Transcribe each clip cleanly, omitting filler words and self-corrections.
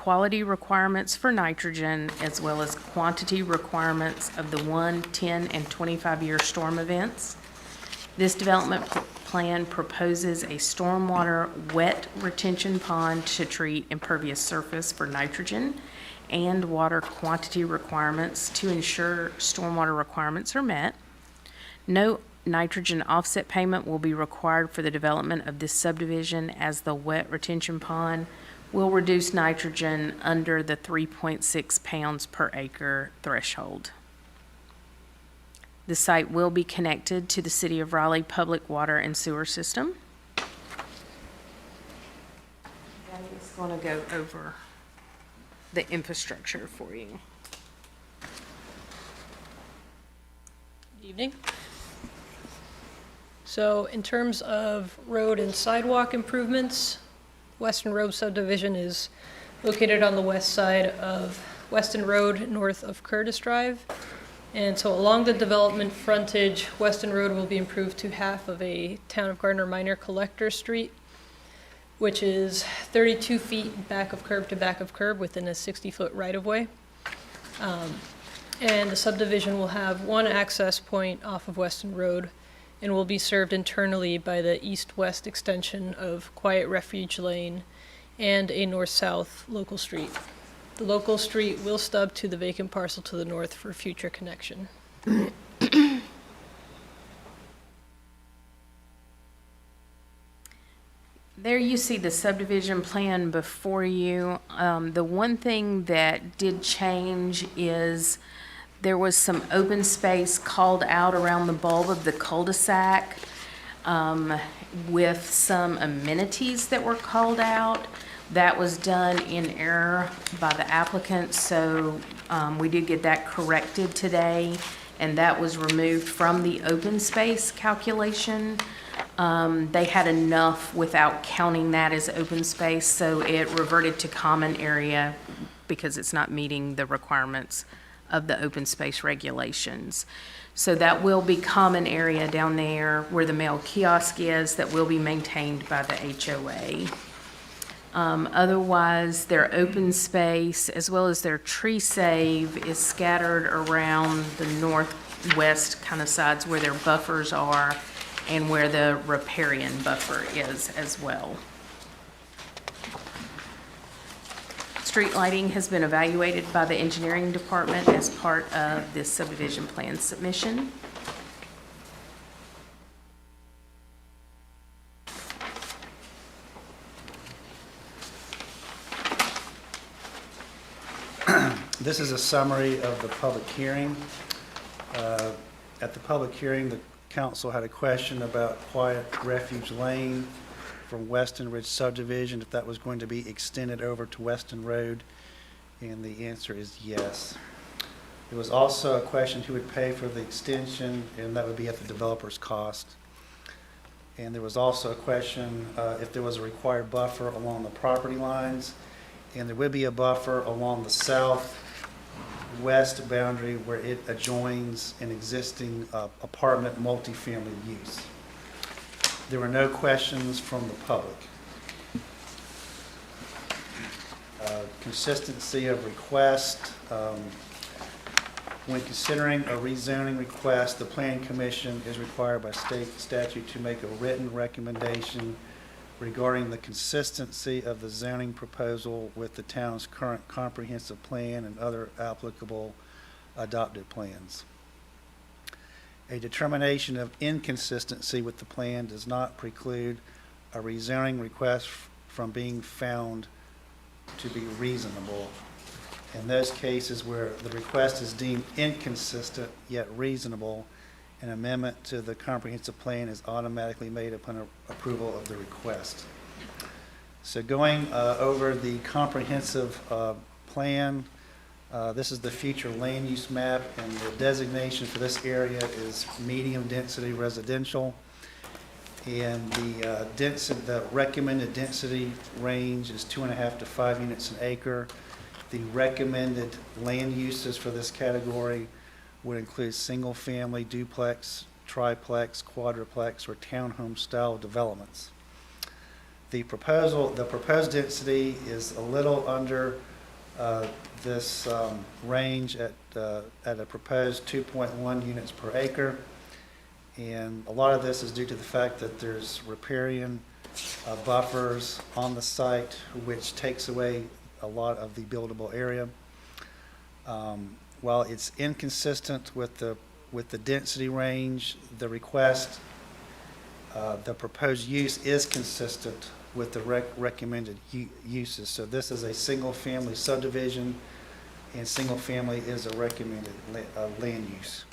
quality requirements for nitrogen as well as quantity requirements of the 1, 10, and 25-year storm events. This development plan proposes a stormwater wet retention pond to treat impervious surface for nitrogen and water quantity requirements to ensure stormwater requirements are met. No nitrogen offset payment will be required for the development of this subdivision, as the wet retention pond will reduce nitrogen under the 3.6 pounds per acre threshold. The site will be connected to the City of Raleigh public water and sewer system. I'm just going to go over the infrastructure for you. Good evening. So in terms of road and sidewalk improvements, Weston Road subdivision is located on the west side of Weston Road, north of Curtis Drive. And so along the development frontage, Weston Road will be improved to half of a Town of Garner minor collector street, which is 32 feet back of curb to back of curb within a 60-foot right-of-way. And the subdivision will have one access point off of Weston Road and will be served internally by the east-west extension of Quiet Refuge Lane and a north-south local street. The local street will stub to the vacant parcel to the north for future connection. There you see the subdivision plan before you. The one thing that did change is there was some open space called out around the bulb of the cul-de-sac with some amenities that were called out. That was done in error by the applicant, so we did get that corrected today, and that was removed from the open space calculation. They had enough without counting that as open space, so it reverted to common area because it's not meeting the requirements of the open space regulations. So that will be common area down there where the mail kiosk is, that will be maintained by the HOA. Otherwise, their open space as well as their tree save is scattered around the northwest kind of sides where their buffers are and where the riparian buffer is as well. Street lighting has been evaluated by the engineering department as part of this subdivision plan submission. This is a summary of the public hearing. At the public hearing, the council had a question about Quiet Refuge Lane from Weston Ridge subdivision, if that was going to be extended over to Weston Road, and the answer is yes. There was also a question who would pay for the extension, and that would be at the developer's cost. And there was also a question if there was a required buffer along the property lines, and there would be a buffer along the southwest boundary where it adjoins an existing apartment multifamily use. There were no questions from the public. Consistency of request. When considering a rezoning request, the Planning Commission is required by state statute to make a written recommendation regarding the consistency of the zoning proposal with the town's current comprehensive plan and other applicable adopted plans. A determination of inconsistency with the plan does not preclude a rezoning request from being found to be reasonable. In those cases where the request is deemed inconsistent yet reasonable, an amendment to the comprehensive plan is automatically made upon approval of the request. So going over the comprehensive plan, this is the future land use map, and the designation for this area is medium density residential. And the recommended density range is 2.5 to 5 units an acre. The recommended land uses for this category would include single-family, duplex, triplex, quadruplex, or townhome-style developments. The proposed density is a little under This range at a proposed 2.1 units per acre. And a lot of this is due to the fact that there's riparian buffers on the site, which takes away a lot of the buildable area. While it's inconsistent with the density range, the request, the proposed use is consistent with the recommended uses. So this is a single-family subdivision, and single-family is a recommended land use.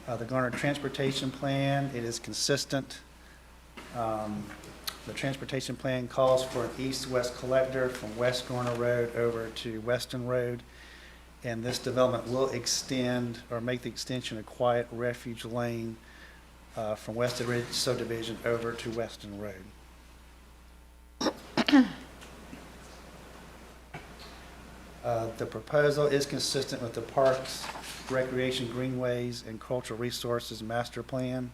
The Garner Transportation Plan, it is consistent. The transportation plan calls for an east-west collector from West Garner Road over to Weston Road, and this development will extend or make the extension of Quiet Refuge Lane from Weston Ridge subdivision over to Weston Road. The proposal is consistent with the Parks, Recreation, Greenways, and Cultural Resources Master Plan.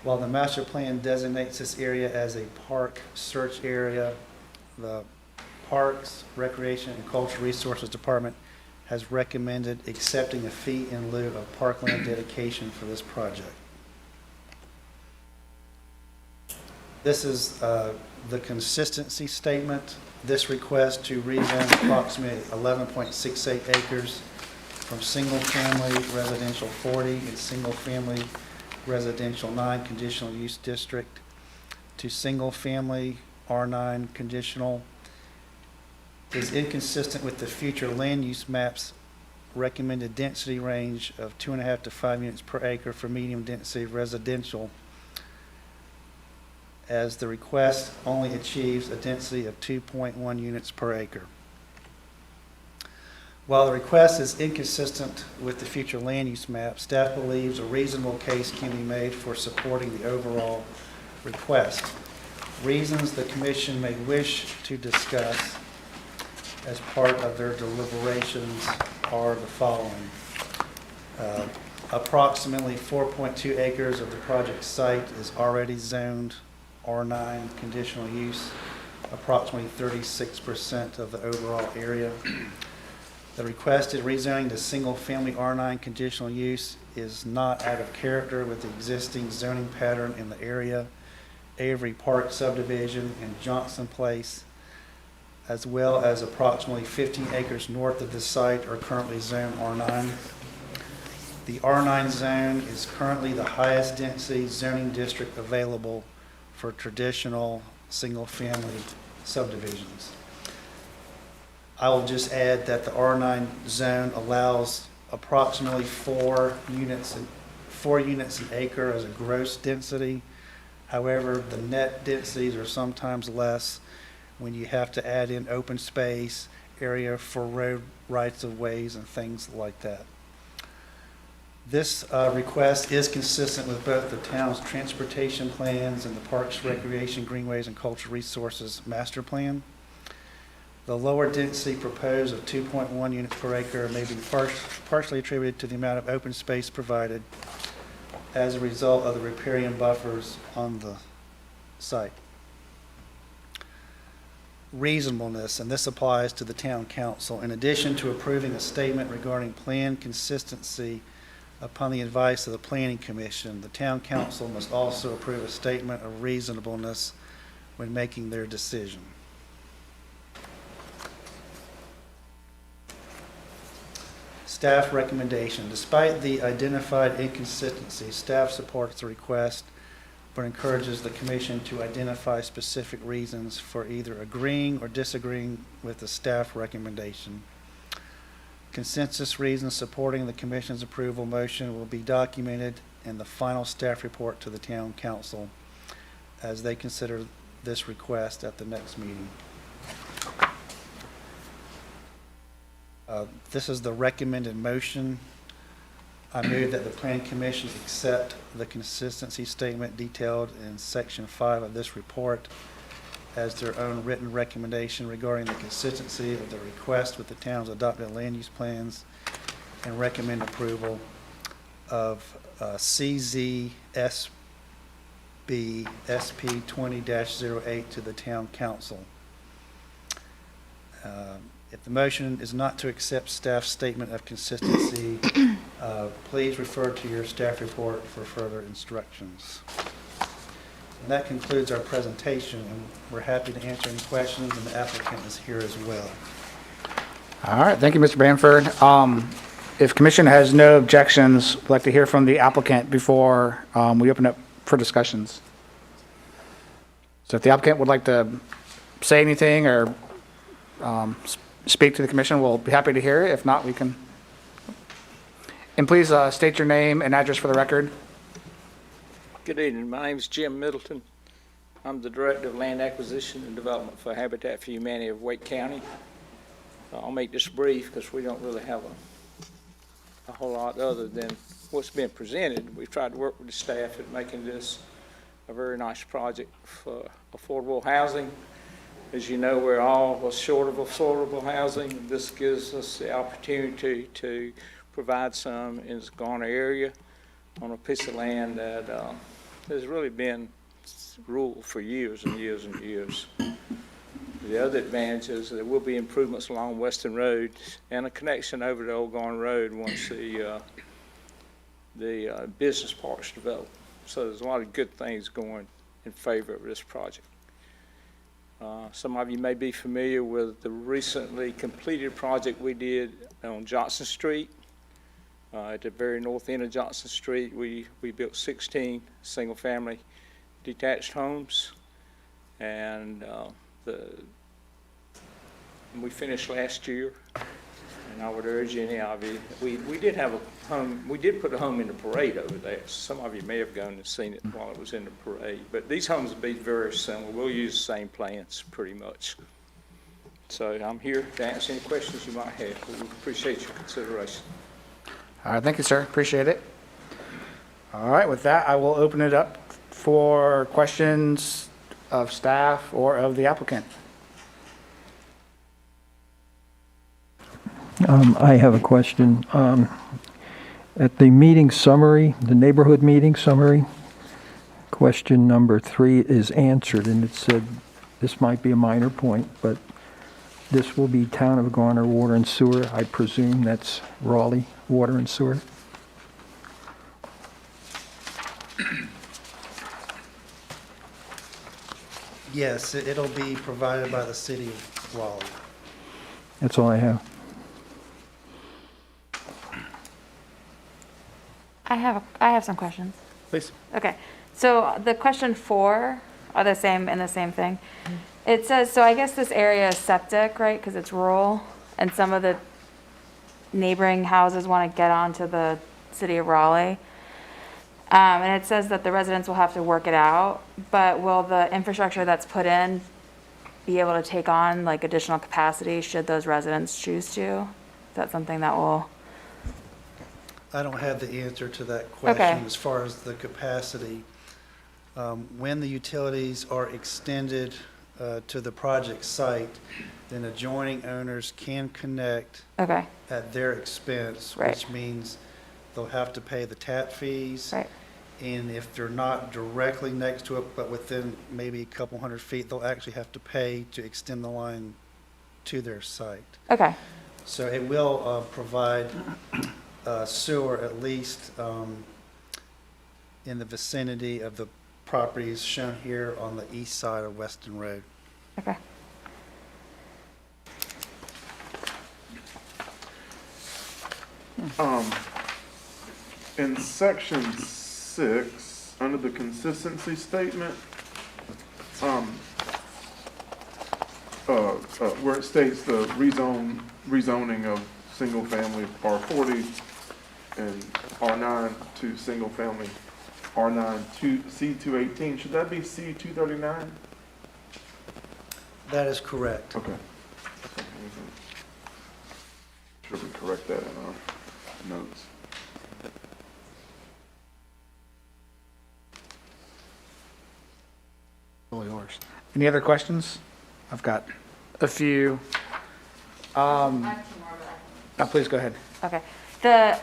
While the master plan designates this area as a park search area, the Parks, Recreation, and Cultural Resources Department has recommended accepting a fee in lieu of parkland dedication for this project. This is the consistency statement. This request to rezone approximately 11.68 acres from single-family residential 40 and single-family residential 9 conditional use district to single-family R9 conditional is inconsistent with the future land use maps recommended density range of 2.5 to 5 units per acre for medium density residential, as the request only achieves a density of 2.1 units per acre. While the request is inconsistent with the future land use map, staff believes a reasonable case can be made for supporting the overall request. Reasons the commission may wish to discuss as part of their deliberations are the following. Approximately 4.2 acres of the project site is already zoned R9 conditional use, approximately 36% of the overall area. The requested rezoning to single-family R9 conditional use is not out of character with the existing zoning pattern in the area. Avery Park subdivision and Johnson Place, as well as approximately 15 acres north of the site, are currently zoned R9. The R9 zone is currently the highest density zoning district available for traditional single-family subdivisions. I will just add that the R9 zone allows approximately 4 units an acre as a gross density. However, the net densities are sometimes less when you have to add in open space, area for road rights of ways and things like that. This request is consistent with both the town's transportation plans and the Parks, Recreation, Greenways, and Cultural Resources Master Plan. The lower density proposed of 2.1 units per acre may be partially attributed to the amount of open space provided as a result of the riparian buffers on the site. Reasonableness, and this applies to the town council. In addition to approving a statement regarding plan consistency upon the advice of the Planning Commission, the town council must also approve a statement of reasonableness when making their decision. Staff recommendation. Despite the identified inconsistencies, staff supports the request but encourages the commission to identify specific reasons for either agreeing or disagreeing with the staff recommendation. Consensus reasons supporting the commission's approval motion will be documented in the final staff report to the town council as they consider this request at the next meeting. This is the recommended motion. I move that the Planning Commission accept the consistency statement detailed in Section 5 of this report as their own written recommendation regarding the consistency of the request with the town's adopted land use plans, and recommend approval of CZSB SP 20-08 to the town council. If the motion is not to accept staff's statement of consistency, please refer to your staff report for further instructions. And that concludes our presentation, and we're happy to answer any questions, and the applicant is here as well. All right, thank you, Mr. Bamford. If commission has no objections, we'd like to hear from the applicant before we open up for discussions. So if the applicant would like to say anything or speak to the commission, we'll be happy to hear it. If not, we can. And please state your name and address for the record. Good evening. My name is Jim Middleton. I'm the Director of Land Acquisition and Development for Habitat for Humanity of Wake County. I'll make this brief because we don't really have a whole lot other than what's been presented. We've tried to work with the staff at making this a very nice project for affordable housing. As you know, we're all short of affordable housing. This gives us the opportunity to provide some in the Garner area on a piece of land that has really been rural for years and years and years. The other advantage is there will be improvements along Western Road and a connection over to Old Garner Road once the business parks develop. So there's a lot of good things going in favor of this project. Some of you may be familiar with the recently completed project we did on Johnson Street. At the very north end of Johnson Street, we built 16 single-family detached homes, and we finished last year. And I would urge any of you, we did have a home, we did put a home in the parade over there. Some of you may have gone and seen it while it was in the parade, but these homes will be very similar. We'll use the same plans pretty much. So I'm here to answer any questions you might have. We appreciate your consideration. All right, thank you, sir. Appreciate it. All right, with that, I will open it up for questions of staff or of the applicant. I have a question. At the meeting summary, the neighborhood meeting summary, question number 3 is answered, and it said, this might be a minor point, but this will be Town of Garner Water and Sewer. I presume that's Raleigh Water and Sewer? Yes, it'll be provided by the city of Raleigh. That's all I have. I have some questions. Please. Okay, so the question 4 are the same and the same thing. It says, so I guess this area is septic, right, because it's rural, and some of the neighboring houses want to get onto the city of Raleigh. And it says that the residents will have to work it out, but will the infrastructure that's put in be able to take on like additional capacity should those residents choose to? Is that something that will? I don't have the answer to that question. Okay. As far as the capacity. When the utilities are extended to the project site, then adjoining owners can connect Okay, at their expense, Right. which means they'll have to pay the tap fees. right, And if they're not directly next to it, but within maybe a couple hundred feet, they'll actually have to pay to extend the line to their site. okay, So it will provide sewer at least in the vicinity of the properties shown here on the east side of Weston Road. okay. In section 6, under the consistency statement, where it states the rezoning of single-family R40 and R9 to single-family R9 to C218, should that be C239? That is correct. Okay. Should we correct that in our notes? All yours. Any other questions? I've got a few. Please go ahead. Okay. The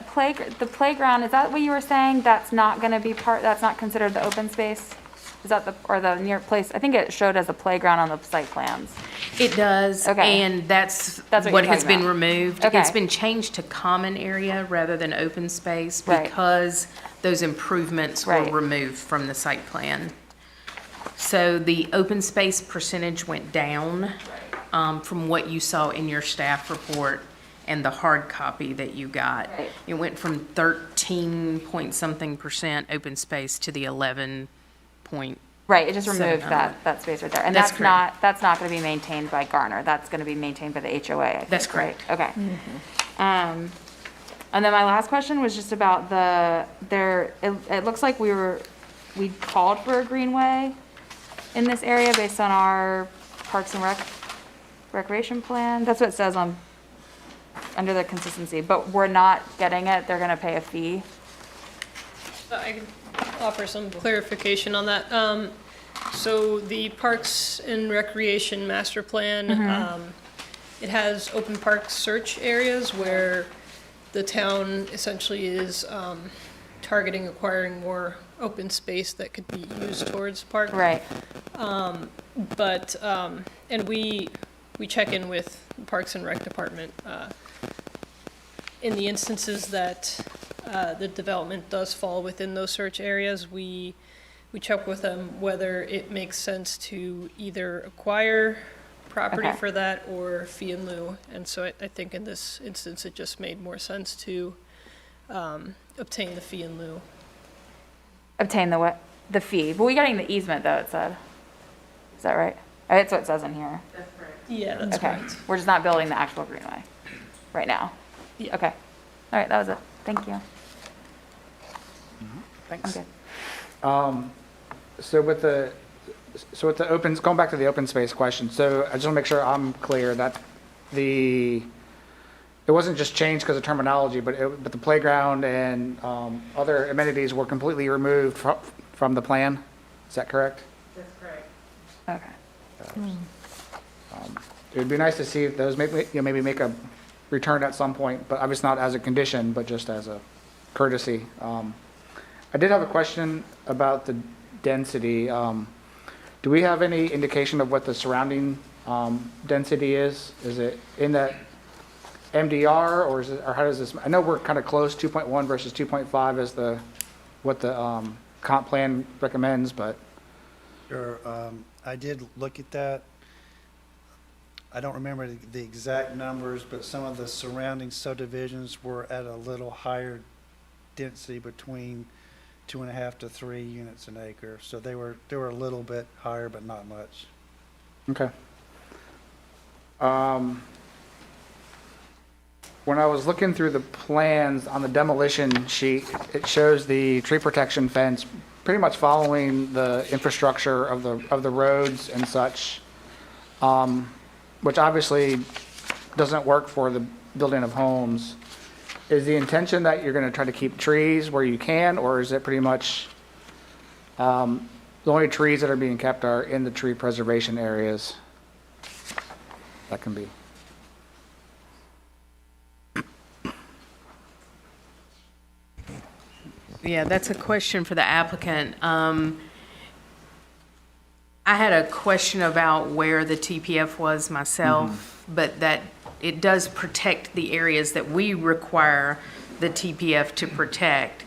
playground, is that what you were saying? That's not going to be that's not considered the open space? Is that or the near place? I think it showed as a playground on the site plans. It does, Okay. and that's That's what what you're has talking been about. removed. Okay. It's been changed to common area rather than open space Right. because those improvements were Right. removed from the site plan. So the open space percentage went down from what you saw in your staff report and the hard copy that you got. Right. It went from 13 point something percent open space to the 11 point. Right, it just removed 700. that space right there. And That's that's not gonna be maintained by Garner. That's gonna be maintained by the HOA, I think, That's right? correct. Okay. And then my last question was just about it looks like we called for a greenway in this area based on our Parks and Recreation plan. That's what it says under the consistency, but we're not getting it. They're gonna pay a fee. I can offer some clarification on that. So the Parks and Recreation Master Plan, it has open park search areas where the town essentially is targeting acquiring more open space that could be used towards park. Right, But, and we check in with the Parks and Rec Department. In the instances that the development does fall within those search areas, we check with them whether it makes sense to either acquire property Okay. for that or fee in lieu. And so I think in this instance, it just made more sense to obtain the fee in lieu. obtain the fee. But we're getting the easement though, it said. Is that right? That's what it says in here. Yeah, that's Okay, correct. we're just not building the actual greenway right now. Yeah. Okay, all right, that was it. Thank you. I'm Thanks. good. So with the going back to the open space question, so I just want to make sure I'm clear that it wasn't just changed because of terminology, but the playground and other amenities were completely removed from the plan? Is that correct? That's correct. Okay. It would be nice to see if those maybe make a return at some point, but obviously not as a condition, but just as a courtesy. I did have a question about the density. Do we have any indication of what the surrounding density is? Is it in that MDR or how does this, I know we're kind of close, 2.1 versus 2.5 is what the comp plan recommends, but. Sure, I did look at that. I don't remember the exact numbers, but some of the surrounding subdivisions were at a little higher density between 2.5 to 3 units an acre. So they were a little bit higher, but not much. Okay. When I was looking through the plans on the demolition sheet, it shows the tree protection fence pretty much following the infrastructure of the roads and such, which obviously doesn't work for the building of homes. Is the intention that you're going to try to keep trees where you can, or is it pretty much the only trees that are being kept are in the tree preservation areas? That can be. Yeah, that's a question for the applicant. I had a question about where the TPF was myself, but that it does protect the areas that we require the TPF to protect.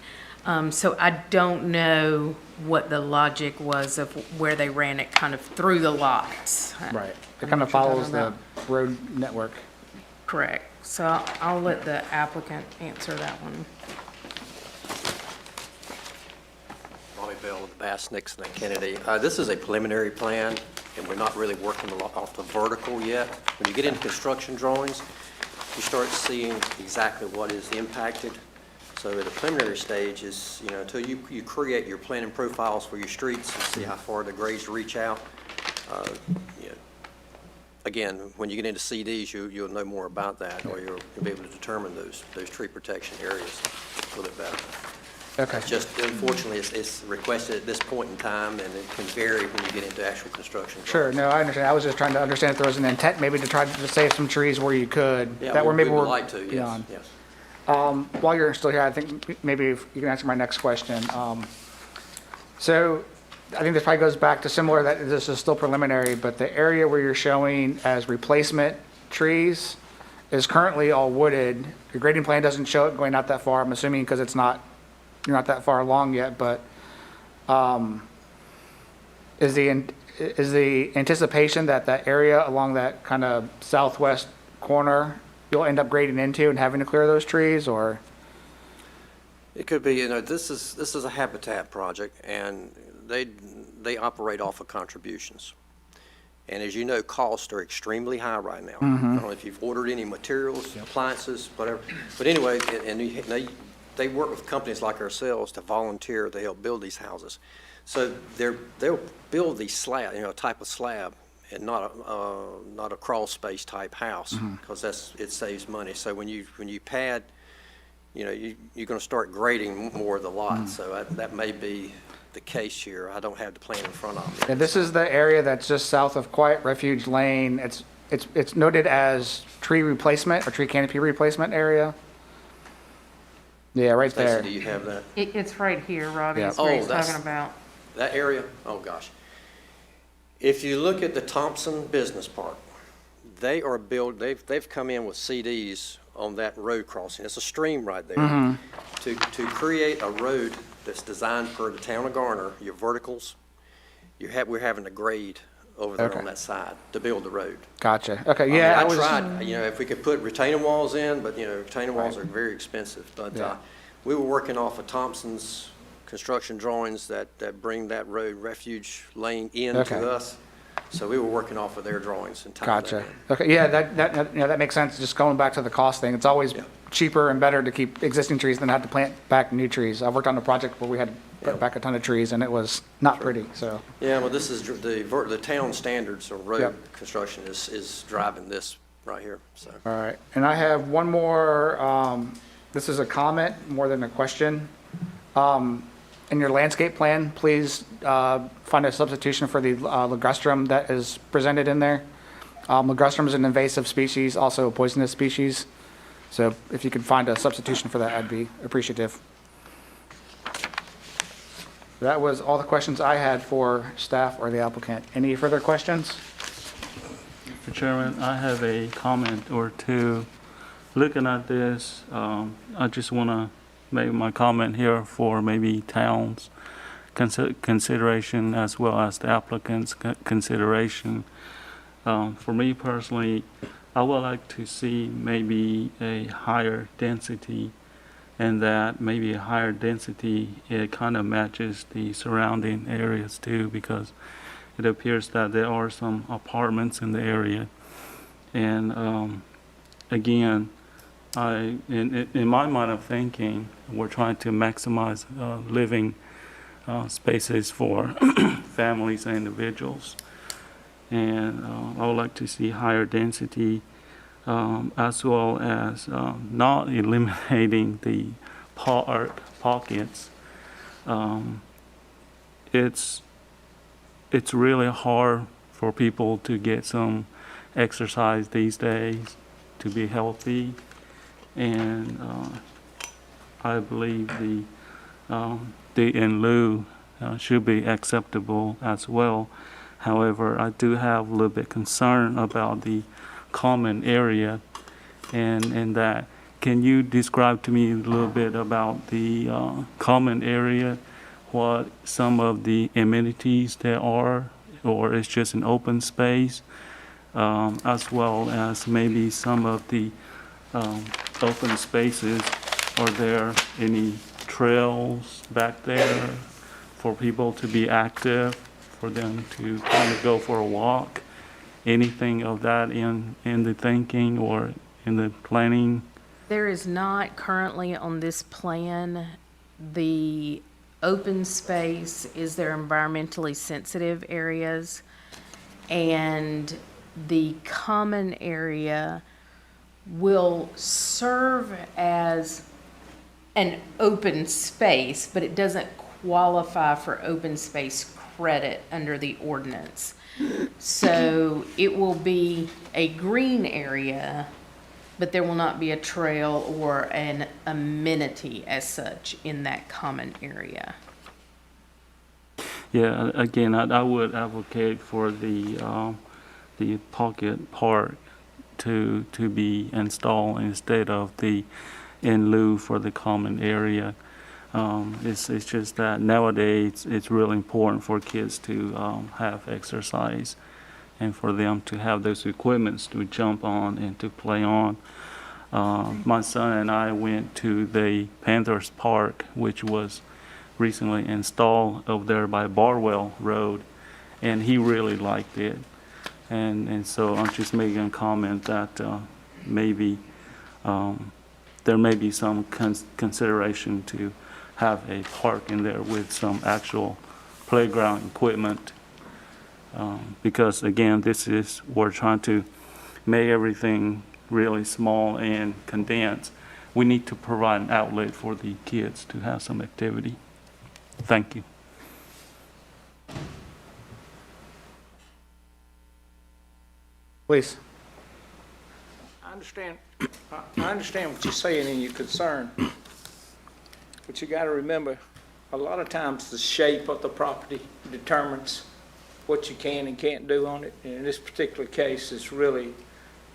So I don't know what the logic was of where they ran it kind of through the lots. Right. It I'm kind not of sure what follows the I'm about. road network. Correct. So I'll let the applicant answer that one. Bobby Bell with Bass, Nixon, and Kennedy. This is a preliminary plan, and we're not really working a lot off the vertical yet. When you get into construction drawings, you start seeing exactly what is impacted. So at the preliminary stage is, until you create your planning profiles for your streets and see how far the grades reach out. Again, when you get into CDs, you'll know more about that, or you'll be able to determine those tree protection areas a little bit better. Okay. It's just, unfortunately, it's requested at this point in time, and it can vary when you get into actual construction. Sure, no, I understand. I was just trying to understand if there was an intent maybe to try to save some trees where you could. Yeah, that were maybe we would were like to, yes, beyond. yes. While you're still here, I think maybe if you can answer my next question. So I think this probably goes back to similar, that this is still preliminary, but the area where you're showing as replacement trees is currently all wooded. Your grading plan doesn't show it going out that far, I'm assuming because it's not, you're not that far along yet, but is the anticipation that that area along that kind of southwest corner, you'll end up grading into and having to clear those trees, or? It could be, this is a habitat project, and they operate off of contributions. And as you know, costs are extremely high right now. I don't know if you've ordered any materials, appliances, whatever. But anyway, they work with companies like ourselves to volunteer to help build these houses. So they'll build these slab, a type of slab, and not a crawl space type house, because it saves money. So when you pad, you're going to start grading more of the lot. So that may be the case here. I don't have the plan in front of me. And this is the area that's just south of Quiet Refuge Lane. It's noted as tree replacement or tree canopy replacement area. Yeah, right Stacy, there. do you have that? It's right here, Robbie, Yeah. it's what Oh, he's that's- talking about. That area? Oh, gosh. If you look at the Thompson Business Park, they've come in with CDs on that road crossing. It's a stream right there. To create a road that's designed for the town of Garner, your verticals, we're having to grade over there Okay. on that side to build the road. Gotcha. Okay, I mean, yeah, I I was. tried, if we could put retaining walls in, but, retaining walls are very expensive. But Yeah. we were working off of Thompson's construction drawings that bring that road, Refuge Lane, in Okay. to us. So we were working off of their drawings and tying that Gotcha. in. Okay, yeah, that makes sense. Just going back to the cost thing, it's always Yeah. cheaper and better to keep existing trees than have to plant back new trees. I've worked on a project where we had to put back a ton of trees and it was not pretty, so. Yeah, well, this is the town standards on road Yep. construction is driving this right here, so. All right, and I have one more, this is a comment more than a question. In your landscape plan, please find a substitution for the ligustrum that is presented in there. Ligustrum is an invasive species, also a poisonous species. So if you could find a substitution for that, I'd be appreciative. That was all the questions I had for staff or the applicant. Any further questions? Mr. Chairman, I have a comment or two. Looking at this, I just want to make my comment here for maybe town's consideration as well as the applicant's consideration. For me personally, I would like to see maybe a higher density, and that maybe a higher density, it kind of matches the surrounding areas too, because it appears that there are some apartments in the area. And again, in my mind of thinking, we're trying to maximize living spaces for families and individuals. And I would like to see higher density, as well as not eliminating the pockets. It's really hard for people to get some exercise these days to be healthy. And I believe the in lieu should be acceptable as well. However, I do have a little bit concern about the common area, and that. Can you describe to me a little bit about the common area, what some of the amenities there are, or it's just an open space, as well as maybe some of the open spaces? Are there any trails back there for people to be active, for them to kind of go for a walk? Anything of that in the thinking or in the planning? There is not currently on this plan. The open space is their environmentally sensitive areas, and the common area will serve as an open space, but it doesn't qualify for open space credit under the ordinance. So it will be a green area, but there will not be a trail or an amenity as such in that common area. Yeah, again, I would advocate for the pocket park to be installed instead of the in lieu for the common area. It's just that nowadays it's really important for kids to have exercise and for them to have those equipments to jump on and to play on. My son and I went to the Panthers Park, which was recently installed over there by Barwell Road, and he really liked it. And so I'm just making a comment that maybe there may be some consideration to have a park in there with some actual playground equipment. Because again, we're trying to make everything really small and condensed. We need to provide an outlet for the kids to have some activity. Thank you. Please. I understand what you're saying and your concern, but you got to remember, a lot of times the shape of the property determines what you can and can't do on it. And in this particular case, it's really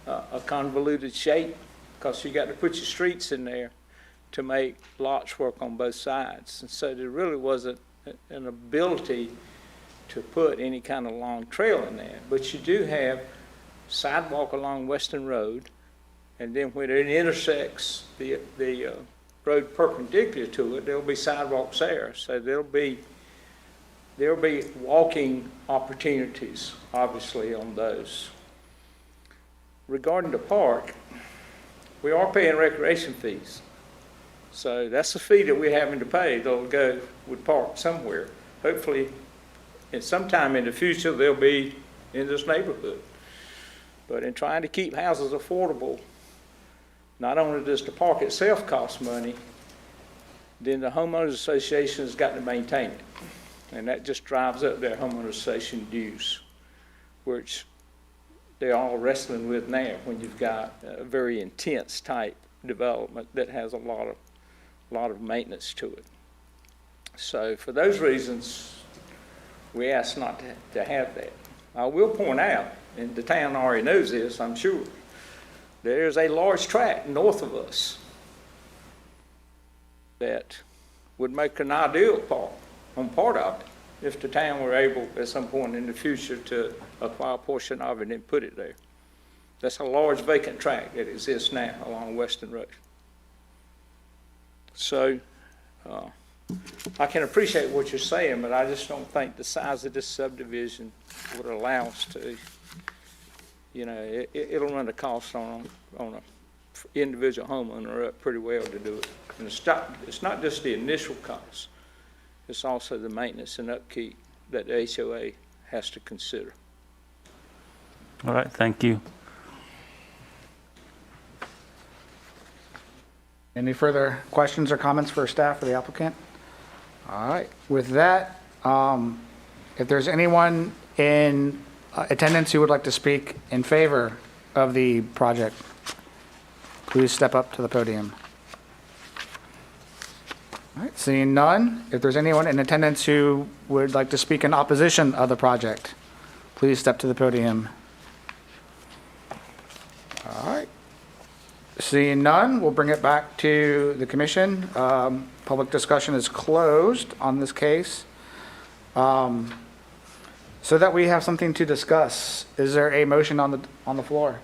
a convoluted shape because you got to put your streets in there to make lots work on both sides. And so there really wasn't an ability to put any kind of long trail in there. But you do have sidewalk along Western Road, and then when it intersects the road perpendicular to it, there'll be sidewalks there. So there'll be walking opportunities, obviously, on those. Regarding the park, we are paying recreation fees. So that's the fee that we're having to pay. They'll go with park somewhere. Hopefully, and sometime in the future, they'll be in this neighborhood. But in trying to keep houses affordable, not only does the park itself cost money, then the homeowners association has got to maintain it. And that just drives up their homeowners association dues, which they're all wrestling with now when you've got a very intense type development that has a lot of maintenance to it. So for those reasons, we ask not to have that. I will point out, and the town already knows this, I'm sure, there's a large tract north of us that would make an ideal park on part of it if the town were able at some point in the future to acquire a portion of it and put it there. That's a large vacant tract that exists now along Western Road. So I can appreciate what you're saying, but I just don't think the size of this subdivision would allow us to, it'll run the cost on a individual homeowner up pretty well to do it. And it's not just the initial cost, it's also the maintenance and upkeep that the HOA has to consider. All right, thank you. Any further questions or comments for staff or the applicant? All right, with that, if there's anyone in attendance who would like to speak in favor of the project, please step up to the podium. All right, seeing none, if there's anyone in attendance who would like to speak in opposition of the project, please step to the podium. All right. Seeing none, we'll bring it back to the commission. Public discussion is closed on this case. So that we have something to discuss, is there a motion on the floor?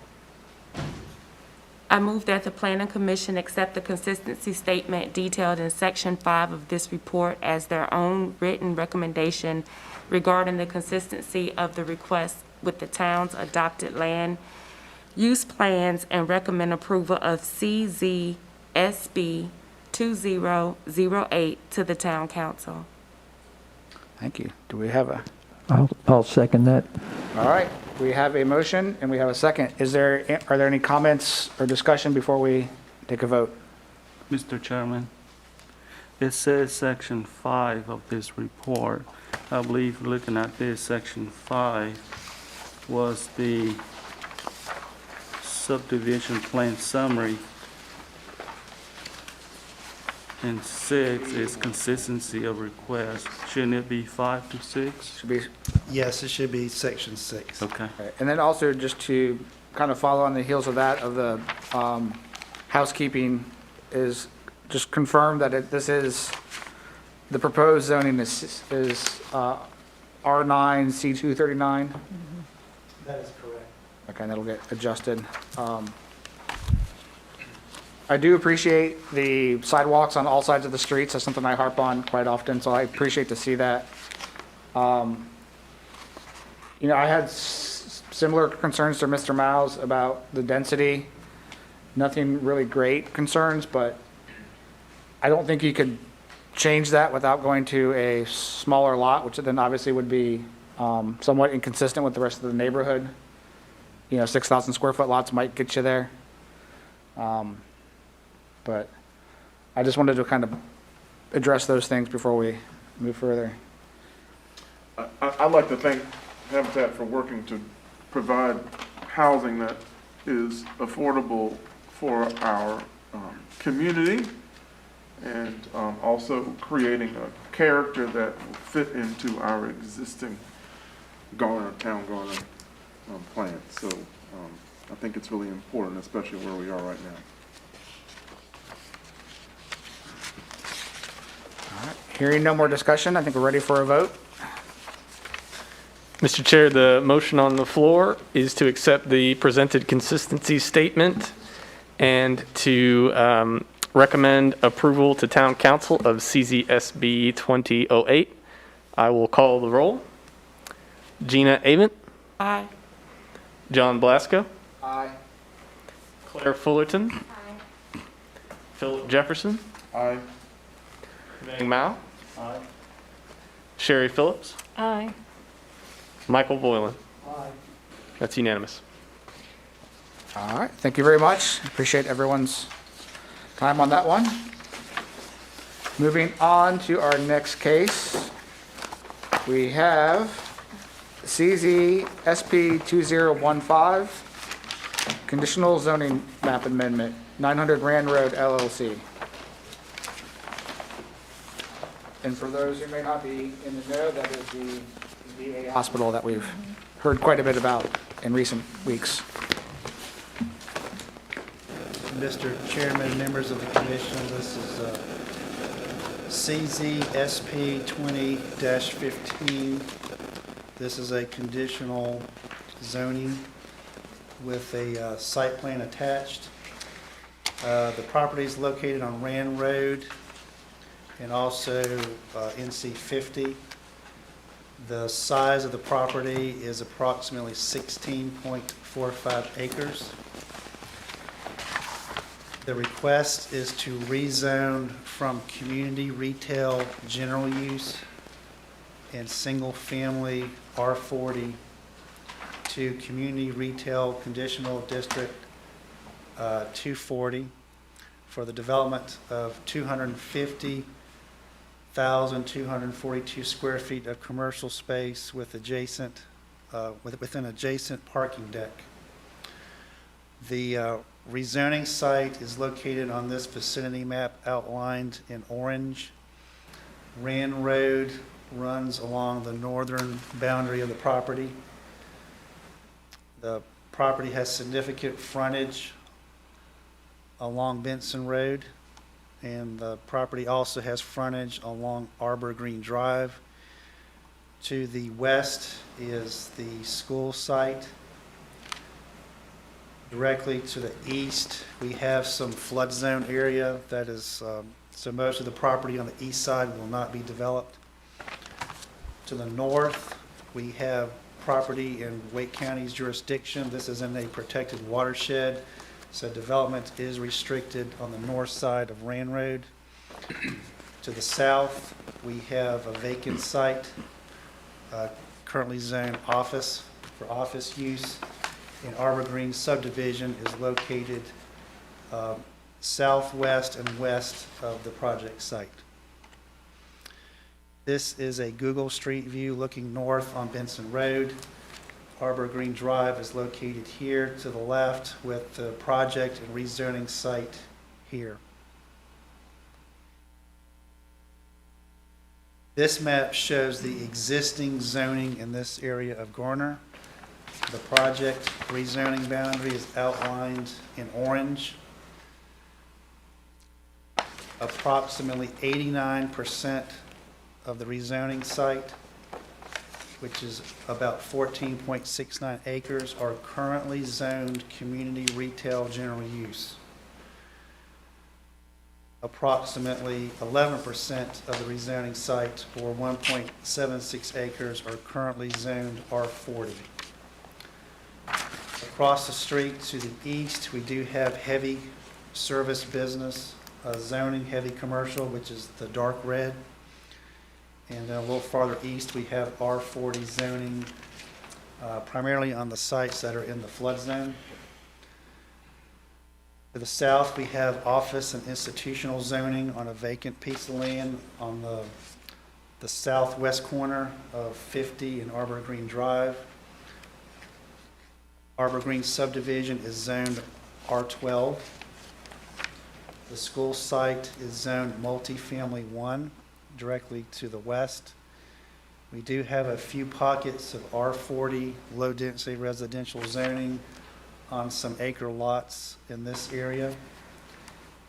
I move that the Planning Commission accept the consistency statement detailed in Section 5 of this report as their own written recommendation regarding the consistency of the request with the town's adopted land use plans and recommend approval of CZSB 2008 to the Town Council. Thank you. Do we have a? I'll second that. All right, we have a motion and we have a second. Are there any comments or discussion before we take a vote? Mr. Chairman, it says Section 5 of this report. I believe looking at this, Section 5 was the subdivision plan summary. and 6 is consistency of request. Shouldn't it be 5 to 6? Should be, Yes, it should be section 6. Okay. okay. And then also just to kind of follow on the heels of that, of the housekeeping, is just confirm that this is, the proposed zoning is R9 C239. That is correct. Okay, and that'll get adjusted. I do appreciate the sidewalks on all sides of the streets. That's something I harp on quite often, so I appreciate to see that. I had similar concerns to Mr. Miles about the density. Nothing really great concerns, but I don't think you could change that without going to a smaller lot, which then obviously would be somewhat inconsistent with the rest of the neighborhood. 6,000 square foot lots might get you there. But I just wanted to kind of address those things before we move further. I'd like to thank Habitat for working to provide housing that is affordable for our community, and also creating a character that will fit into our existing Garner plan. So I think it's really important, especially where we are right now. All right, hearing no more discussion, I think we're ready for a vote. Mr. Chair, the motion on the floor is to accept the presented consistency statement and to recommend approval to Town Council of CZSB 2008. I will call the roll. Gina Avent. Aye. John Blasco. Aye. Claire Fullerton. Aye. Philip Jefferson. Aye. Meng Mao. Aye. Sherry Phillips. Aye. Michael Boylan. Aye. That's unanimous. All right, thank you very much. Appreciate everyone's time on that one. Moving on to our next case, we have CZ SP 2015, Conditional Zoning Map Amendment, 900 Rand Road LLC. And for those who may not be in the know, that is the VA hospital that we've heard quite a bit about in recent weeks. Mr. Chairman, members of the commission, this is CZSP 20-15. This is a conditional zoning with a site plan attached. The property is located on Rand Road and also NC 50. The size of the property is approximately 16.45 acres. The request is to rezone from community retail general use and single-family R40 to community retail conditional district 240 for the development of 250,242 square feet of commercial space with adjacent, within adjacent parking deck. The rezoning site is located on this vicinity map outlined in orange. Rand Road runs along the northern boundary of the property. The property has significant frontage along Benson Road, and the property also has frontage along Arbor Green Drive. To the west is the school site. Directly to the east, we have some flood zone area that is, so most of the property on the east side will not be developed. To the north, we have property in Wake County's jurisdiction. This is in a protected watershed, so development is restricted on the north side of Rand Road. To the south, we have a vacant site, currently zoned office for office use. And Arbor Green subdivision is located southwest and west of the project site. This is a Google Street view looking north on Benson Road. Arbor Green Drive is located here to the left with the project and rezoning site here. This map shows the existing zoning in this area of Garner. The project rezoning boundary is outlined in orange. Approximately 89% of the rezoning site, which is about 14.69 acres, are currently zoned community retail general use. Approximately 11% of the rezoning site, or 1.76 acres, are currently zoned R40. Across the street to the east, we do have heavy service business zoning, heavy commercial, which is the dark red. And then a little farther east, we have R40 zoning, primarily on the sites that are in the flood zone. To the south, we have office and institutional zoning on a vacant piece of land on the southwest corner of 50 and Arbor Green Drive. Arbor Green subdivision is zoned R12. The school site is zoned multifamily 1, directly to the west. We do have a few pockets of R40 low-density residential zoning on some acre lots in this area.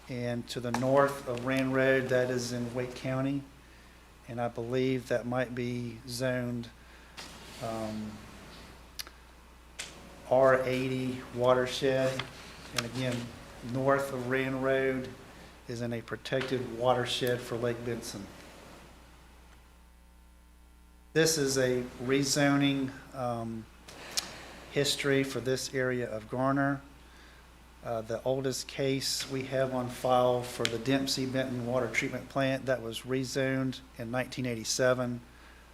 And to the north of Rand Road, that is in Wake County, and I believe that might be zoned R80 watershed. And again, north of Rand Road is in a protected watershed for Lake Benson. This is a rezoning history for this area of Garner. The oldest case we have on file for the Dempsey Benton Water Treatment Plant that was rezoned in 1987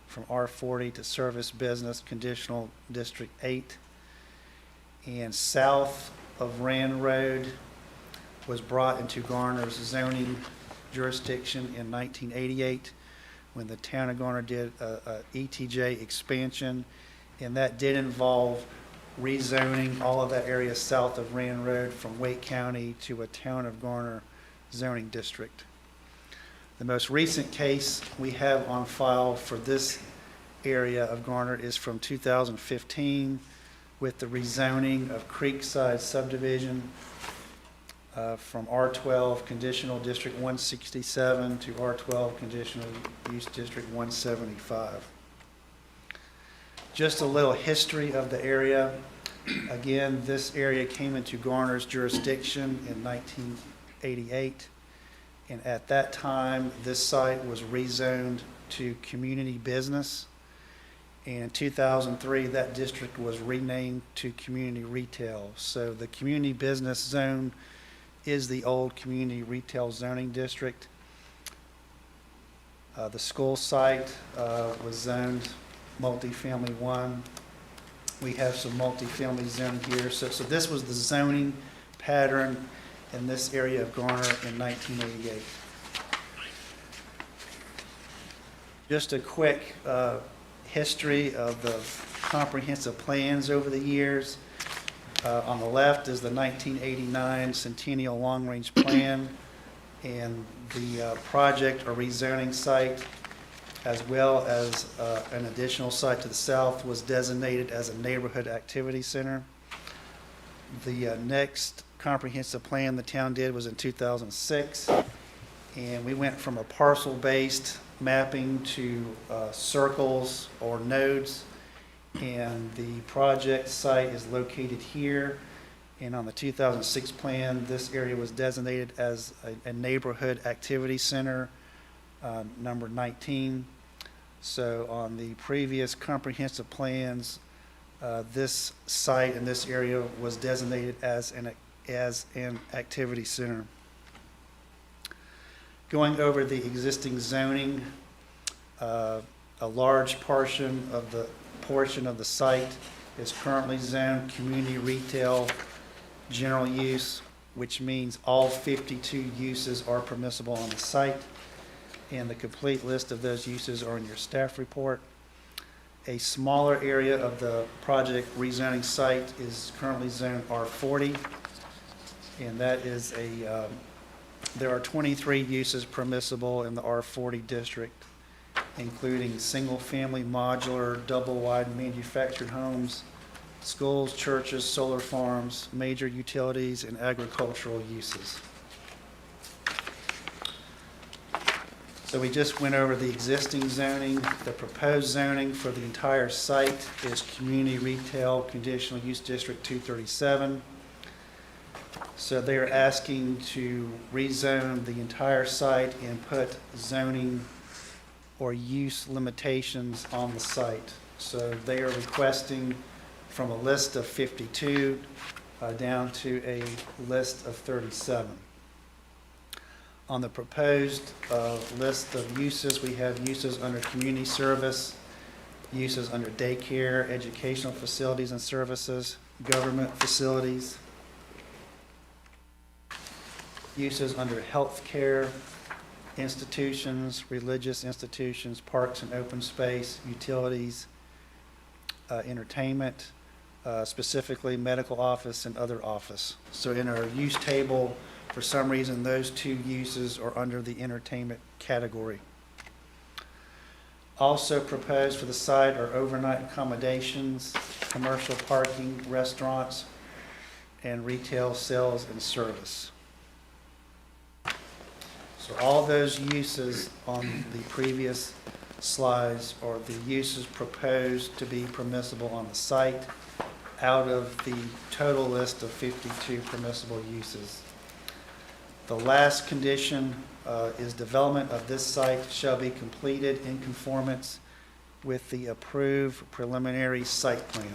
from R40 to Service Business Conditional District 8. And south of Rand Road was brought into Garner's zoning jurisdiction in 1988 when the town of Garner did a ETJ expansion, and that did involve rezoning all of that area south of Rand Road from Wake County to a town of Garner zoning district. The most recent case we have on file for this area of Garner is from 2015 with the rezoning of Creekside subdivision from R12 Conditional District 167 to R12 Conditional Use District 175. Just a little history of the area. Again, this area came into Garner's jurisdiction in 1988, and at that time, this site was rezoned to community business. And in 2003, that district was renamed to community retail. So the community business zone is the old community retail zoning district. The school site was zoned multifamily 1. We have some multifamily zone here. So this was the zoning pattern in this area of Garner in 1988. Just a quick history of the comprehensive plans over the years. On the left is the 1989 Centennial Long Range Plan, and the project or rezoning site, as well as an additional site to the south, was designated as a neighborhood activity center. The next comprehensive plan the town did was in 2006, and we went from a parcel-based mapping to circles or nodes, and the project site is located here. And on the 2006 plan, this area was designated as a neighborhood activity center, number 19. So on the previous comprehensive plans, this site in this area was designated as an activity center. Going over the existing zoning, a large portion of the site is currently zoned community retail general use, which means all 52 uses are permissible on the site, and the complete list of those uses are in your staff report. A smaller area of the project rezoning site is currently zoned R40, and that is there are 23 uses permissible in the R40 district, including single-family, modular, double-wide manufactured homes, schools, churches, solar farms, major utilities, and agricultural uses. So we just went over the existing zoning. The proposed zoning for the entire site is Community Retail Conditional Use District 237. So they're asking to rezone the entire site and put zoning or use limitations on the site. So they are requesting from a list of 52 down to a list of 37. On the proposed list of uses, we have uses under community service, uses under daycare, educational facilities and services, government facilities, uses under healthcare institutions, religious institutions, parks and open space, utilities, entertainment, specifically medical office and other office. So in our use table, for some reason, those two uses are under the entertainment category. Also proposed for the site are overnight accommodations, commercial parking, restaurants, and retail sales and service. So all those uses on the previous slides are the uses proposed to be permissible on the site out of the total list of 52 permissible uses. The last condition is development of this site shall be completed in conformance with the approved preliminary site plan.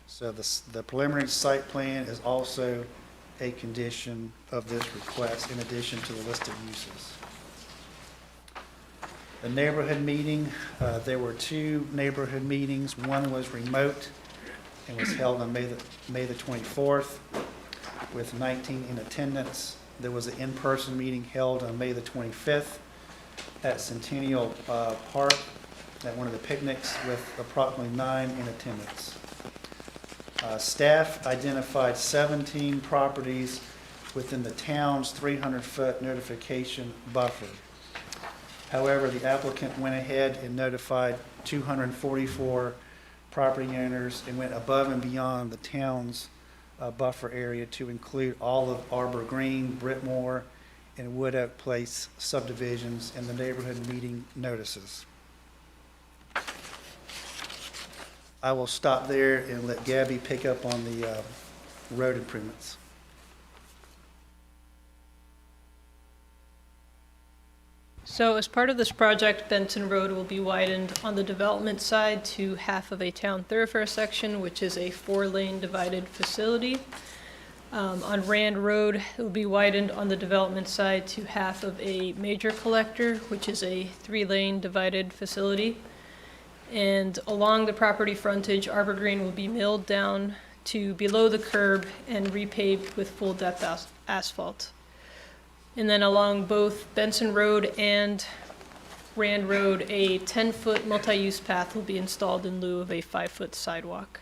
So the preliminary site plan is also a condition of this request in addition to the list of uses. The neighborhood meeting, there were two neighborhood meetings. One was remote and was held on May the 24th with 19 in attendance. There was an in-person meeting held on May the 25th at Centennial Park at one of the picnics with approximately 9 in attendance. Staff identified 17 properties within the town's 300-foot notification buffer. However, the applicant went ahead and notified 244 property owners and went above and beyond the town's buffer area to include all of Arbor Green, Brittmore, and Wood Oak Place subdivisions in the neighborhood meeting notices. I will stop there and let Gabby pick up on the road improvements. So as part of this project, Benton Road will be widened on the development side to half of a town thoroughfare section, which is a 4-lane divided facility. On Rand Road, it will be widened on the development side to half of a major collector, which is a 3-lane divided facility. And along the property frontage, Arbor Green will be milled down to below the curb and repaved with full depth asphalt. And then along both Benson Road and Rand Road, a 10-foot multi-use path will be installed in lieu of a 5-foot sidewalk.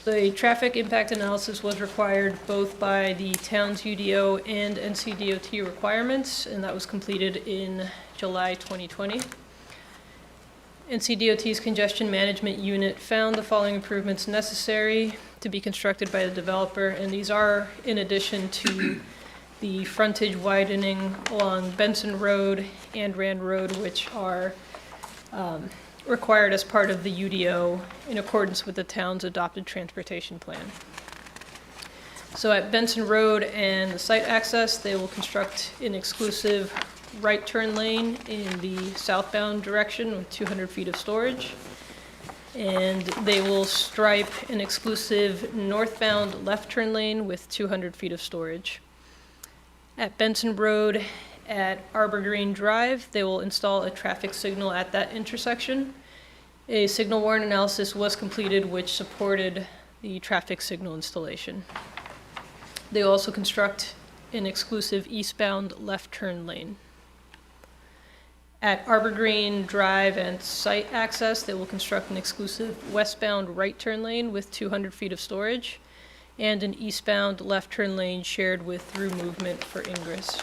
The traffic impact analysis was required both by the town's UDO and NCDOT requirements, and that was completed in July 2020. NCDOT's congestion management unit found the following improvements necessary to be constructed by the developer, and these are in addition to the frontage widening along Benson Road and Rand Road, which are required as part of the UDO in accordance with the town's adopted transportation plan. So at Benson Road and the site access, they will construct an exclusive right turn lane in the southbound direction with 200 feet of storage. And they will stripe an exclusive northbound left turn lane with 200 feet of storage. At Benson Road at Arbor Green Drive, they will install a traffic signal at that intersection. A signal warrant analysis was completed which supported the traffic signal installation. They will also construct an exclusive eastbound left turn lane. At Arbor Green Drive and site access, they will construct an exclusive westbound right turn lane with 200 feet of storage and an eastbound left turn lane shared with through movement for ingress.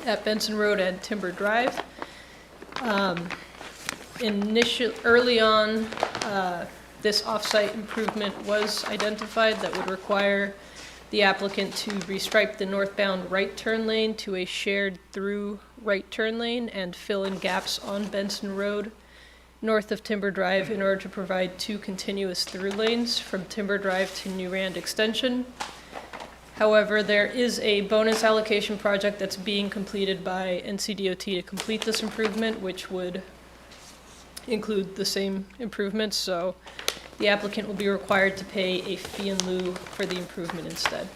at Benson Road and Timber Drive. Early on, this off-site improvement was identified that would require the applicant to restripe the northbound right turn lane to a shared through right turn lane and fill in gaps on Benson Road north of Timber Drive in order to provide 2 continuous through lanes from Timber Drive to New Rand Extension. However, there is a bonus allocation project that's being completed by NCDOT to complete this improvement, which would include the same improvements, so the applicant will be required to pay a fee in lieu for the improvement instead.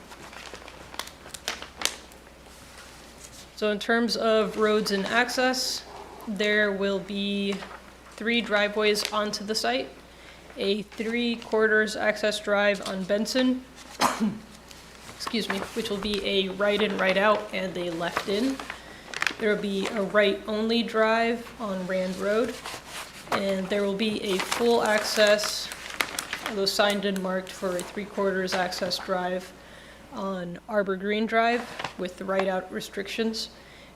So in terms of roads and access, there will be 3 driveways onto the site, a 3/4 access drive on Benson, excuse me, which will be a right in, right out, and a left in. There will be a right only drive on Rand Road, and there will be a full access, although signed and marked, for a 3/4 access drive on Arbor Green Drive with the right out restrictions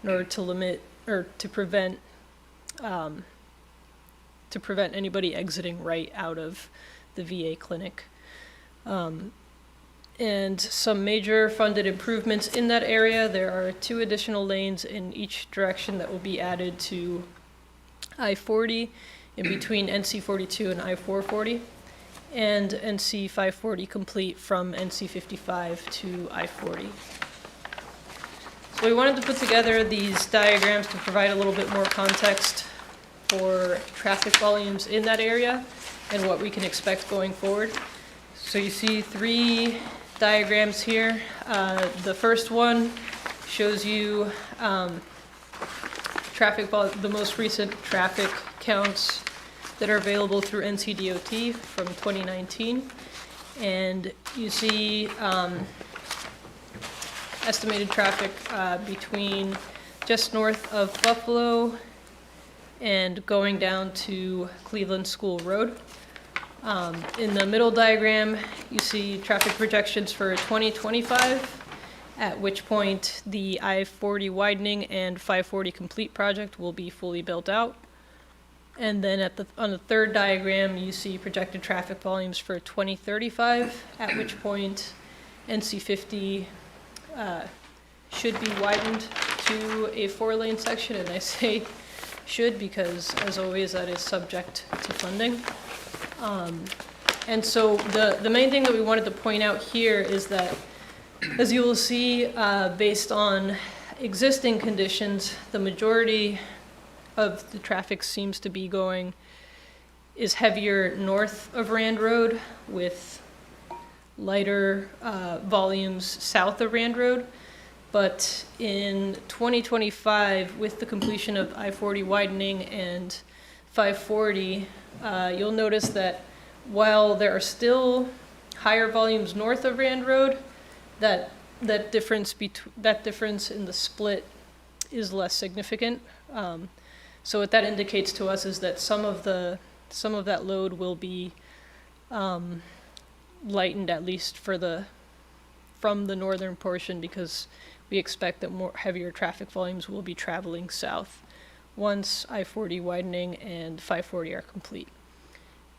in order to limit, or to prevent anybody exiting right out of the VA clinic. And some major funded improvements in that area. There are 2 additional lanes in each direction that will be added to I-40 in between NC-42 and I-440, and NC-540 complete from NC-55 to I-40. So we wanted to put together these diagrams to provide a little bit more context for traffic volumes in that area and what we can expect going forward. So you see 3 diagrams here. The first one shows you the most recent traffic counts that are available through NCDOT from 2019. And you see estimated traffic between just north of Buffalo and going down to Cleveland School Road. In the middle diagram, you see traffic projections for 2025, at which point the I-40 widening and 540 complete project will be fully built out. And then on the third diagram, you see projected traffic volumes for 2035, at which point NC-50 should be widened to a 4-lane section, and I say should because, as always, that is subject to funding. And so the main thing that we wanted to point out here is that, as you will see, based on existing conditions, the majority of the traffic seems to be is heavier north of Rand Road with lighter volumes south of Rand Road. But in 2025, with the completion of I-40 widening and 540, you'll notice that while there are still higher volumes north of Rand Road, that difference in the split is less significant. So what that indicates to us is that some of that load will be lightened, at least from the northern portion, because we expect that heavier traffic volumes will be traveling south once I-40 widening and 540 are complete.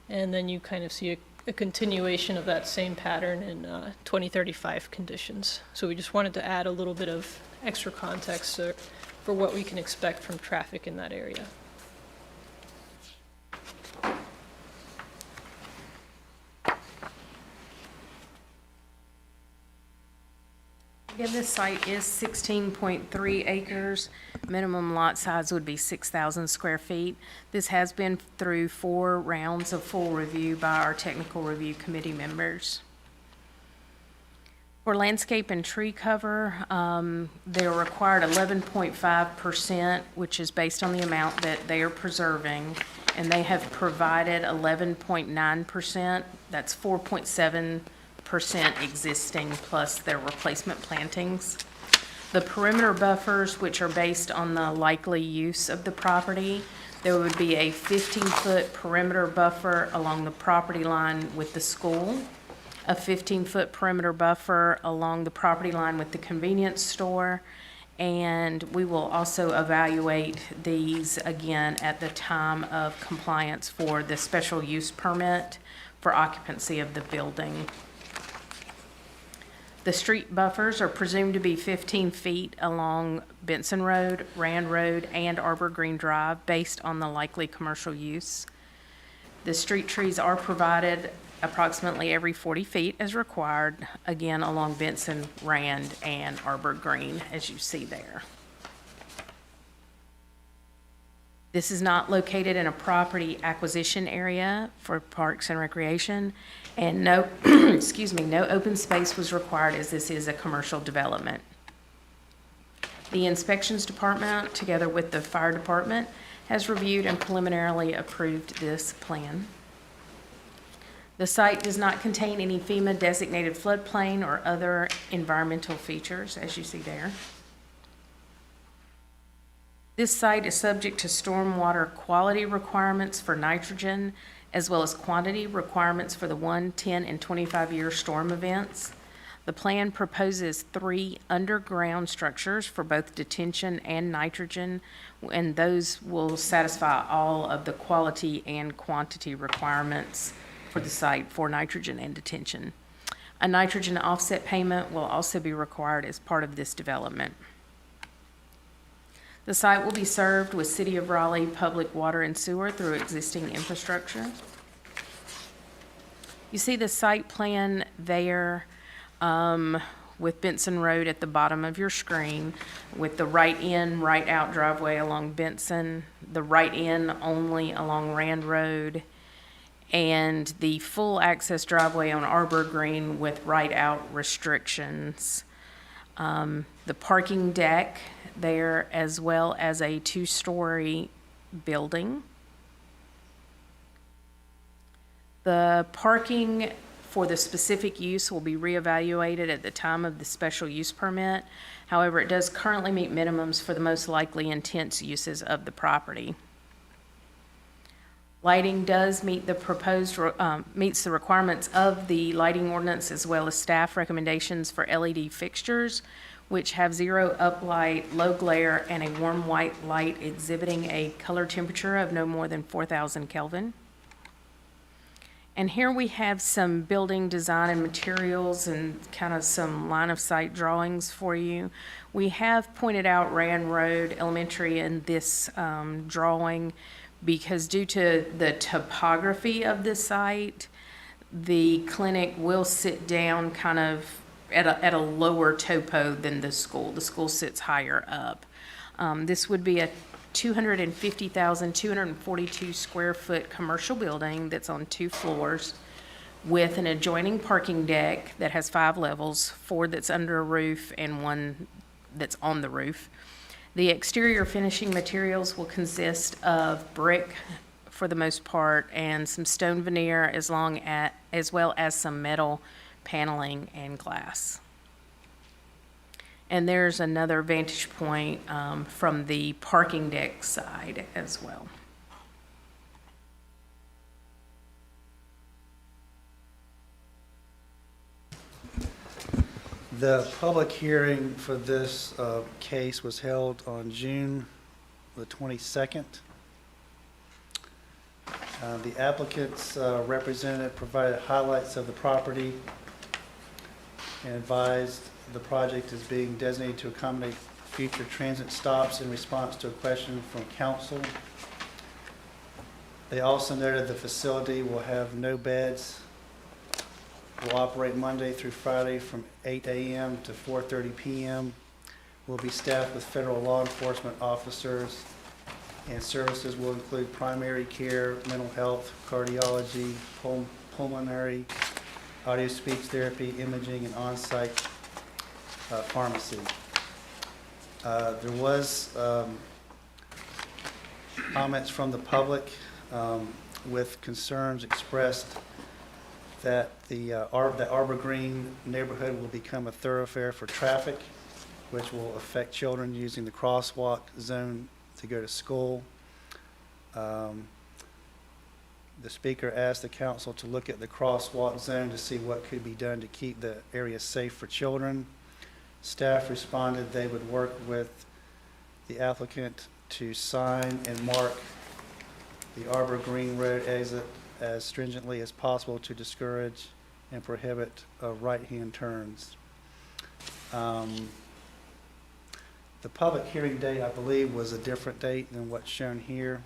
And then you kind of see a continuation of that same pattern in 2035 conditions. So we just wanted to add a little bit of extra context for what we can expect from traffic in that area. Again, this site is 16.3 acres. Minimum lot size would be 6,000 square feet. This has been through 4 rounds of full review by our technical review committee members. For landscape and tree cover, they're required 11.5%, which is based on the amount that they are preserving, and they have provided 11.9%. That's 4.7% existing plus their replacement plantings. The perimeter buffers, which are based on the likely use of the property, there would be a 15-foot perimeter buffer along the property line with the school, a 15-foot perimeter buffer along the property line with the convenience store, And we will also evaluate these again at the time of compliance for the special use permit for occupancy of the building. The street buffers are presumed to be 15 feet along Benson Road, Rand Road, and Arbor Green Drive based on the likely commercial use. The street trees are provided approximately every 40 feet as required, again along Benson, Rand, and Arbor Green, as you see there. This is not located in a property acquisition area for parks and recreation, and no, excuse me, no open space was required as this is a commercial development. The inspections department, together with the fire department, has reviewed and preliminarily approved this plan. The site does not contain any FEMA designated floodplain or other environmental features, as you see there. This site is subject to stormwater quality requirements for nitrogen, as well as quantity requirements for the 1, 10, and 25-year storm events. The plan proposes 3 underground structures for both detention and nitrogen, and those will satisfy all of the quality and quantity requirements for the site for nitrogen and detention. A nitrogen offset payment will also be required as part of this development. The site will be served with City of Raleigh public water and sewer through existing infrastructure. You see the site plan there with Benson Road at the bottom of your screen, with the right in, right out driveway along Benson, the right in only along Rand Road, and the full access driveway on Arbor Green with right out restrictions. The parking deck there, as well as a 2-story building. The parking for the specific use will be reevaluated at the time of the special use permit. However, it does currently meet minimums for the most likely intense uses of the property. Lighting does meet the proposed, meets the requirements of the lighting ordinance, as well as staff recommendations for LED fixtures, which have 0 uplight, low glare, and a warm white light exhibiting a color temperature of no more than 4,000 Kelvin. And here we have some building design and materials and kind of some line of sight drawings for you. We have pointed out Rand Road Elementary in this drawing because due to the topography of the site, the clinic will sit down kind of at a lower topo than the school. The school sits higher up. This would be a 250,242 square foot commercial building that's on 2 floors with an adjoining parking deck that has 5 levels, 4 that's under a roof and 1 that's on the roof. The exterior finishing materials will consist of brick for the most part and some stone veneer as well as some metal paneling and glass. And there's another vantage point from the parking deck side as well. The public hearing for this case was held on June the 22nd. The applicant's representative provided highlights of the property and advised the project is being designated to accommodate future transit stops in response to a question from council. They also noted the facility will have no beds, will operate Monday through Friday from 8 a.m. to 4:30 p.m., will be staffed with federal law enforcement officers, and services will include primary care, mental health, cardiology, pulmonary, audio speech therapy, imaging, and on-site pharmacy. There was comments from the public with concerns expressed that the Arbor Green neighborhood will become a thoroughfare for traffic, which will affect children using the crosswalk zone to go to school. The speaker asked the council to look at the crosswalk zone to see what could be done to keep the area safe for children. Staff responded they would work with the applicant to sign and mark the Arbor Green Road exit as stringently as possible to discourage and prohibit right-hand turns. The public hearing date, I believe, was a different date than what's shown here.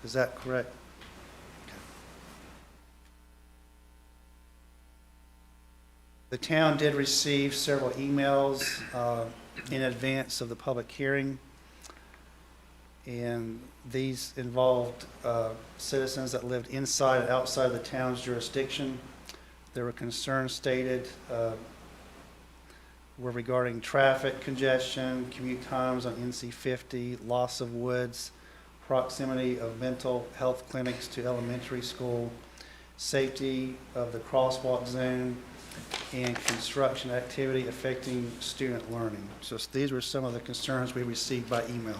Is that correct? The town did receive several emails in advance of the public hearing, and these involved citizens that lived inside and outside the town's jurisdiction. There were concerns stated were regarding traffic congestion, commute times on NC 50, loss of woods, proximity of mental health clinics to elementary school, safety of the crosswalk zone, and construction activity affecting student learning. So these were some of the concerns we received by email.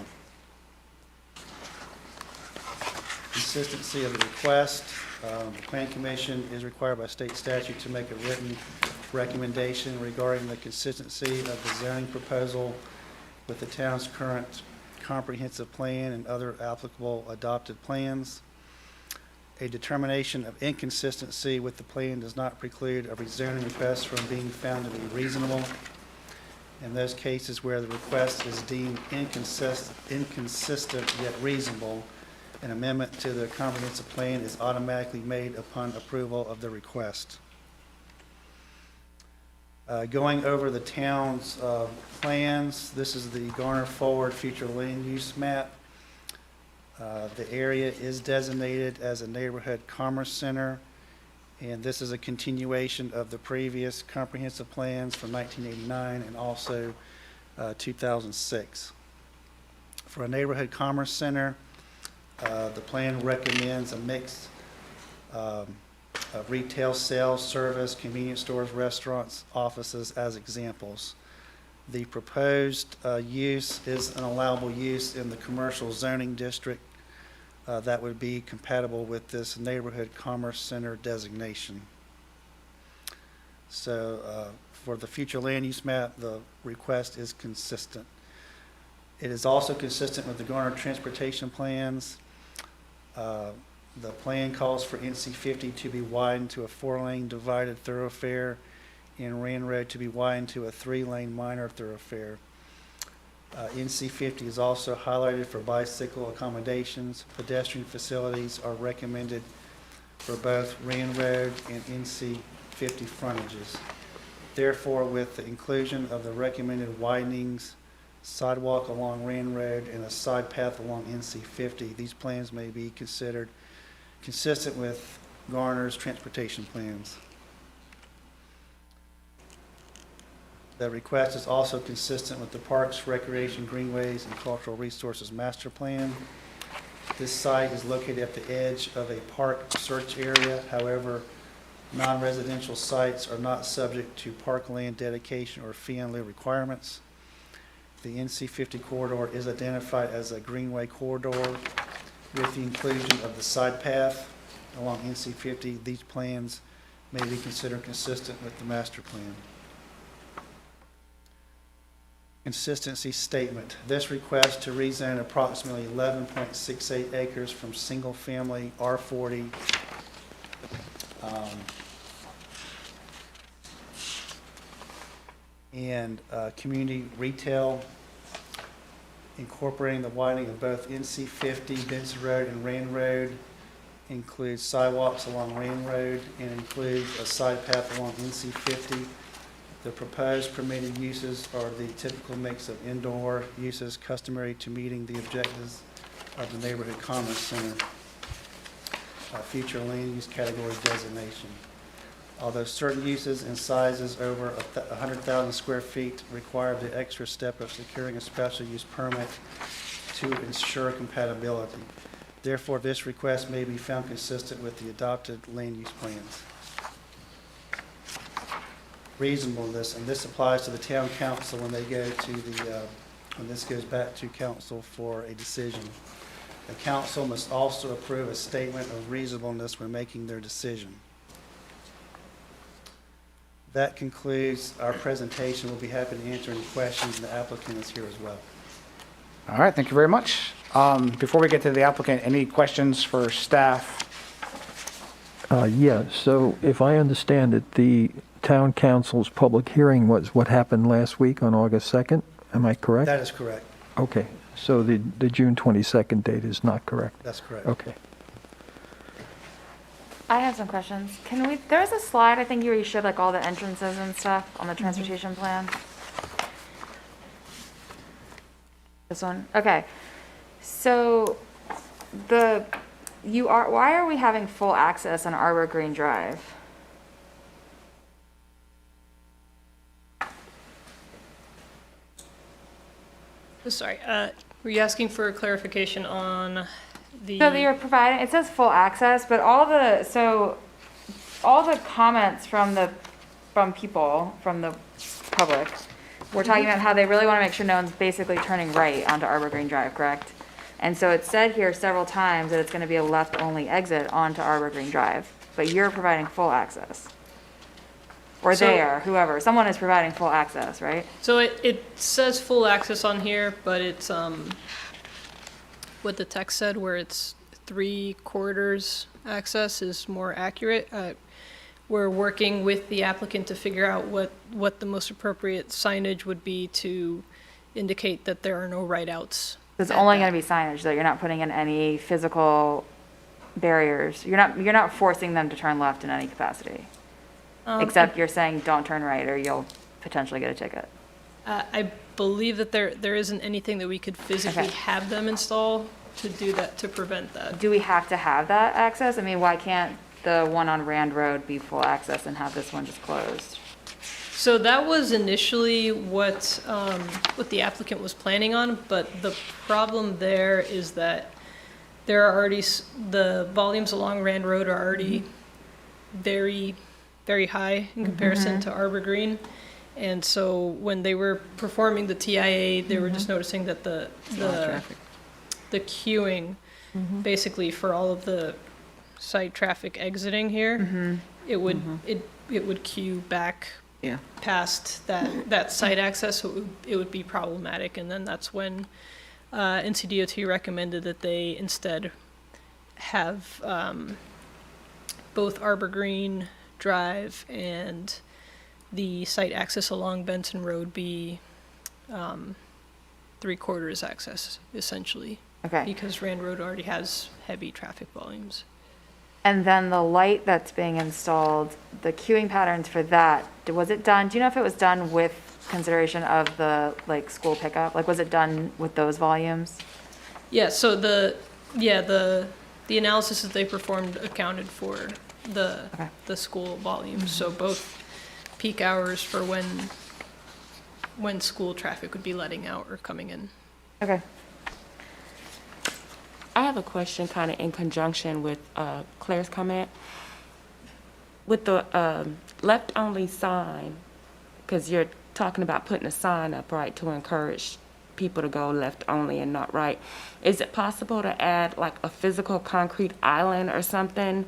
Consistency of the request. The Plan Commission is required by state statute to make a written recommendation regarding the consistency of the zoning proposal with the town's current comprehensive plan and other applicable adopted plans. A determination of inconsistency with the plan does not preclude a rezoning request from being found to be reasonable. In those cases where the request is deemed inconsistent yet reasonable, an amendment to the comprehensive plan is automatically made upon approval of the request. Going over the town's plans, this is the Garner Forward Future Land Use Map. The area is designated as a neighborhood commerce center, and this is a continuation of the previous comprehensive plans from 1989 and also 2006. For a neighborhood commerce center, the plan recommends a mix of retail sales, service, convenience stores, restaurants, offices as examples. The proposed use is an allowable use in the commercial zoning district that would be compatible with this neighborhood commerce center designation. So for the future land use map, the request is consistent. It is also consistent with the Garner transportation plans. The plan calls for NC 50 to be widened to a 4-lane divided thoroughfare and Rand Road to be widened to a 3-lane minor thoroughfare. NC 50 is also highlighted for bicycle accommodations. Pedestrian facilities are recommended for both Rand Road and NC 50 frontages. Therefore, with the inclusion of the recommended widenings, sidewalk along Rand Road, and a side path along NC 50, these plans may be considered consistent with Garner's transportation plans. The request is also consistent with the Parks, Recreation, Greenways, and Cultural Resources Master Plan. This site is located at the edge of a park search area. However, non-residential sites are not subject to parkland dedication or fee and lieu requirements. The NC 50 corridor is identified as a greenway corridor with the inclusion of the side path along NC 50. These plans may be considered consistent with the master plan. Consistency statement. This request to rezone approximately 11.68 acres from single-family R40 and community retail, incorporating the widening of both NC 50, Benson Road, and Rand Road, includes sidewalks along Rand Road, and includes a side path along NC 50. The proposed permitted uses are the typical mix of indoor uses customary to meeting the objectives of the neighborhood commerce center future land use category designation. Although certain uses and sizes over 100,000 square feet require the extra step of securing a special use permit to ensure compatibility. Therefore, this request may be found consistent with the adopted land use plans. Reasonableness, and this applies to the town council when they go to the, when this goes back to council for a decision. The council must also approve a statement of reasonableness when making their decision. That concludes our presentation. We'll be happy to answer any questions, and the applicant is here as well. All right, thank you very much. Before we get to the applicant, any questions for staff? Yeah, so if I understand it, the town council's public hearing was what happened last week on August 2nd? Am I correct? That is correct. Okay, so the June 22nd date is not correct? That's correct. Okay. I have some questions. There was a slide, I think, where you showed like all the entrances and stuff on the transportation plan. This one? Okay. So why are we having full access on Arbor Green Drive? Sorry, were you asking for clarification on the? So that you're providing, it says full access, but all the comments from the public, we're talking about how they really want to make sure no one's basically turning right onto Arbor Green Drive, correct? And so it's said here several times that it's going to be a left-only exit onto Arbor Green Drive, but you're providing full access. Or whoever, someone is providing full access, right? So it says full access on here, but it's, what the text said, where it's 3/4 access is more accurate. We're working with the applicant to figure out what the most appropriate signage would be to indicate that there are no right outs. It's only going to be signage, though. You're not putting in any physical barriers. You're not forcing them to turn left in any capacity. Except you're saying don't turn right or you'll potentially get a ticket. I believe that there isn't anything that we could physically have them install to do that, to prevent that. Do we have to have that access? I mean, why can't the one on Rand Road be full access and have this one just closed? So that was initially what the applicant was planning on, but the problem there is that there are already, the volumes along Rand Road are already very, very high in comparison to Arbor Green. And so when they were performing the TIA, they were just noticing that the queuing, basically for all of the site traffic exiting here, it would queue back past that site access, so it would be problematic. And then that's when NCDOT recommended that they instead have both Arbor Green Drive and the site access along Benson Road be 3/4 access, essentially. Okay. Because Rand Road already has heavy traffic volumes. And then the light that's being installed, the queuing patterns for that, was it done, do you know if it was done with consideration of the, like, school pickup? Like, was it done with those volumes? Yeah, so the analysis that they performed accounted for the school volumes. So both peak hours for when school traffic would be letting out or coming in. Okay. I have a question kind of in conjunction with Claire's comment. With the left-only sign, because you're talking about putting a sign up, right, to encourage people to go left only and not right. Is it possible to add like a physical concrete island or something,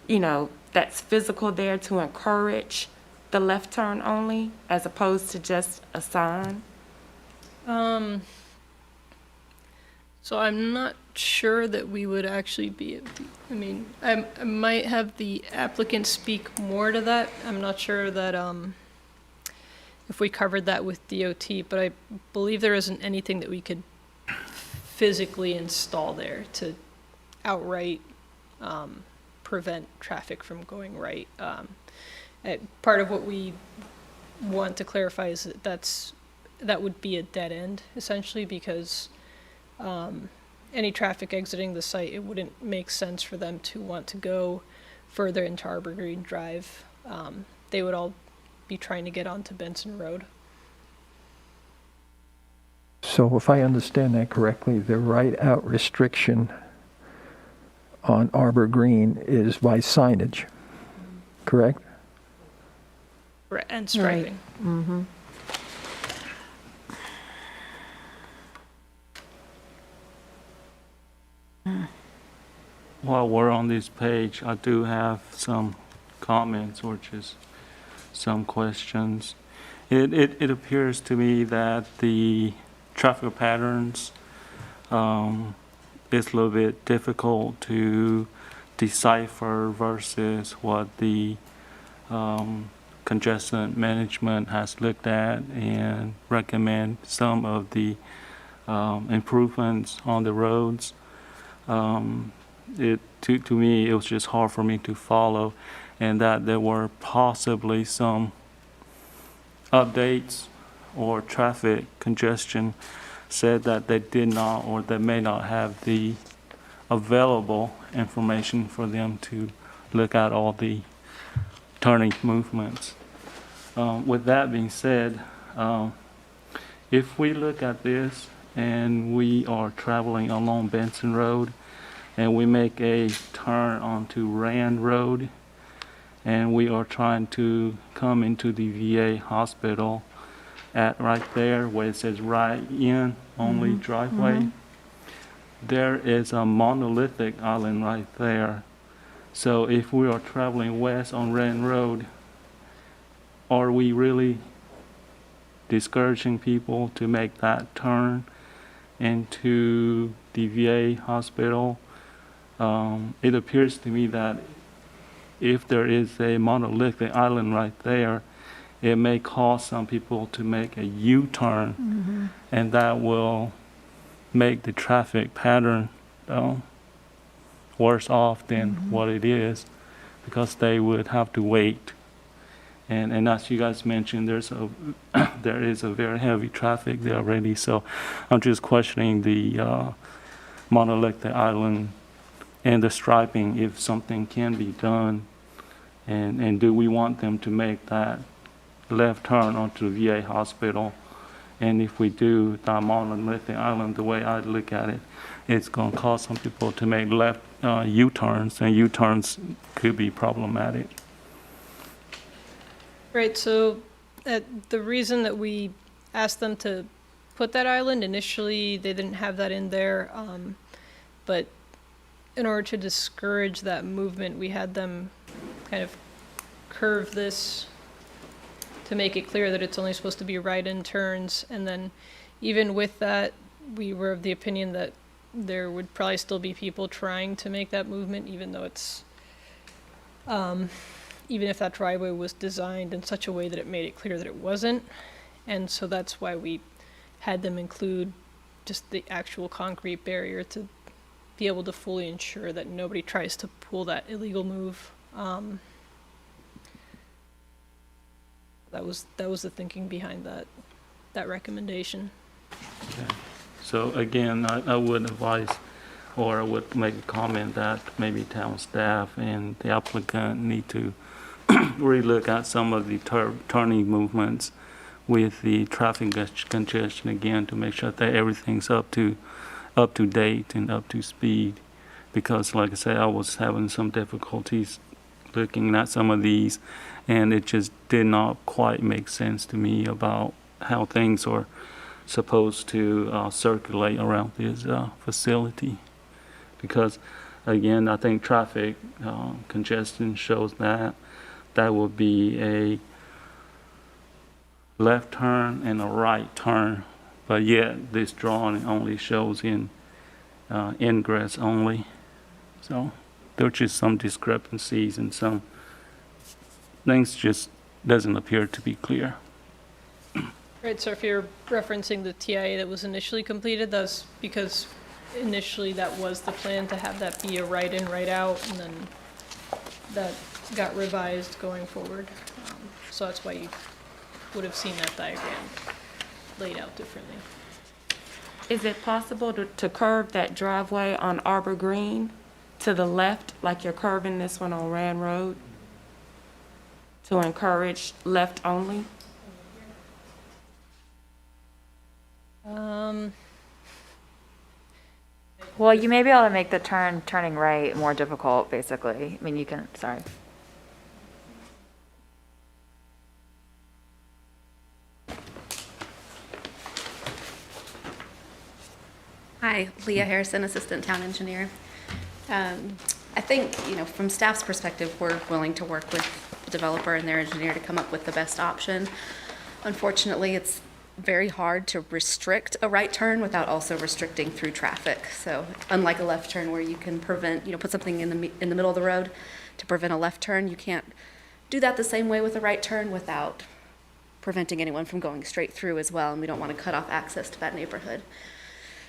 you know, that's physical there to encourage the left turn only as opposed to just a sign? So I'm not sure that we would actually be, I mean, I might have the applicant speak more to that. I'm not sure that if we covered that with DOT, but I believe there isn't anything that we could physically install there to outright prevent traffic from going right. Part of what we want to clarify is that that would be a dead end, essentially, because any traffic exiting the site, it wouldn't make sense for them to want to go further into Arbor Green Drive. They would all be trying to get onto Benson Road. So if I understand that correctly, the right-out restriction on Arbor Green is by signage, correct? And striping. Mm-hmm. While we're on this page, I do have some comments, which is some questions. It appears to me that the traffic patterns is a little bit difficult to decipher versus what the congestion management has looked at and recommend some of the improvements on the roads. To me, it was just hard for me to follow, and that there were possibly some updates or traffic congestion said that they did not or they may not have the available information for them to look at all the turning movements. With that being said, if we look at this and we are traveling along Benson Road and we make a turn onto Rand Road and we are trying to come into the VA hospital at right there where it says right in only driveway, there is a monolithic island right there. So if we are traveling west on Rand Road, are we really discouraging people to make that turn into the VA hospital? It appears to me that if there is a monolithic island right there, it may cause some people to make a U-turn, and that will make the traffic pattern worse off than what it is, because they would have to wait. And as you guys mentioned, there is a very heavy traffic there already. So I'm just questioning the monolithic island and the striping, if something can be done, and do we want them to make that left turn onto the VA hospital? And if we do, the monolithic island, the way I look at it, it's going to cause some people to make left U-turns, and U-turns could be problematic. Right, so the reason that we asked them to put that island, initially they didn't have that in there, but in order to discourage that movement, we had them kind of curve this to make it clear that it's only supposed to be right-in turns. And then even with that, we were of the opinion that there would probably still be people trying to make that movement, even though it's, even if that driveway was designed in such a way that it made it clear that it wasn't. And so that's why we had them include just the actual concrete barrier to be able to fully ensure that nobody tries to pull that illegal move. That was the thinking behind that recommendation. Okay. So again, I would advise, or I would make a comment that maybe town staff and the applicant need to really look at some of the turning movements with the traffic congestion again, to make sure that everything's up to date and up to speed. Because like I said, I was having some difficulties looking at some of these, and it just did not quite make sense to me about how things are supposed to circulate around this facility. Because again, I think traffic congestion shows that will be a left turn and a right turn, but yet this drawing only shows in ingress only. So there are just some discrepancies and some things just doesn't appear to be clear. Right, so if you're referencing the TIA that was initially completed, that's because initially that was the plan, to have that be a right in, right out, and then that got revised going forward. So that's why you would have seen that diagram laid out differently. Is it possible to curve that driveway on Arbor Green to the left, like you're curving this one on Rand Road, to encourage left only? Well, you may be able to make the turning right more difficult, basically. I mean, you can, sorry. Hi, Leah Harrison, Assistant Town Engineer. I think, from staff's perspective, we're willing to work with developer and their engineer to come up with the best option. Unfortunately, it's very hard to restrict a right turn without also restricting through traffic. So unlike a left turn where you can prevent, put something in the middle of the road to prevent a left turn, you can't do that the same way with a right turn without preventing anyone from going straight through as well, and we don't want to cut off access to that neighborhood.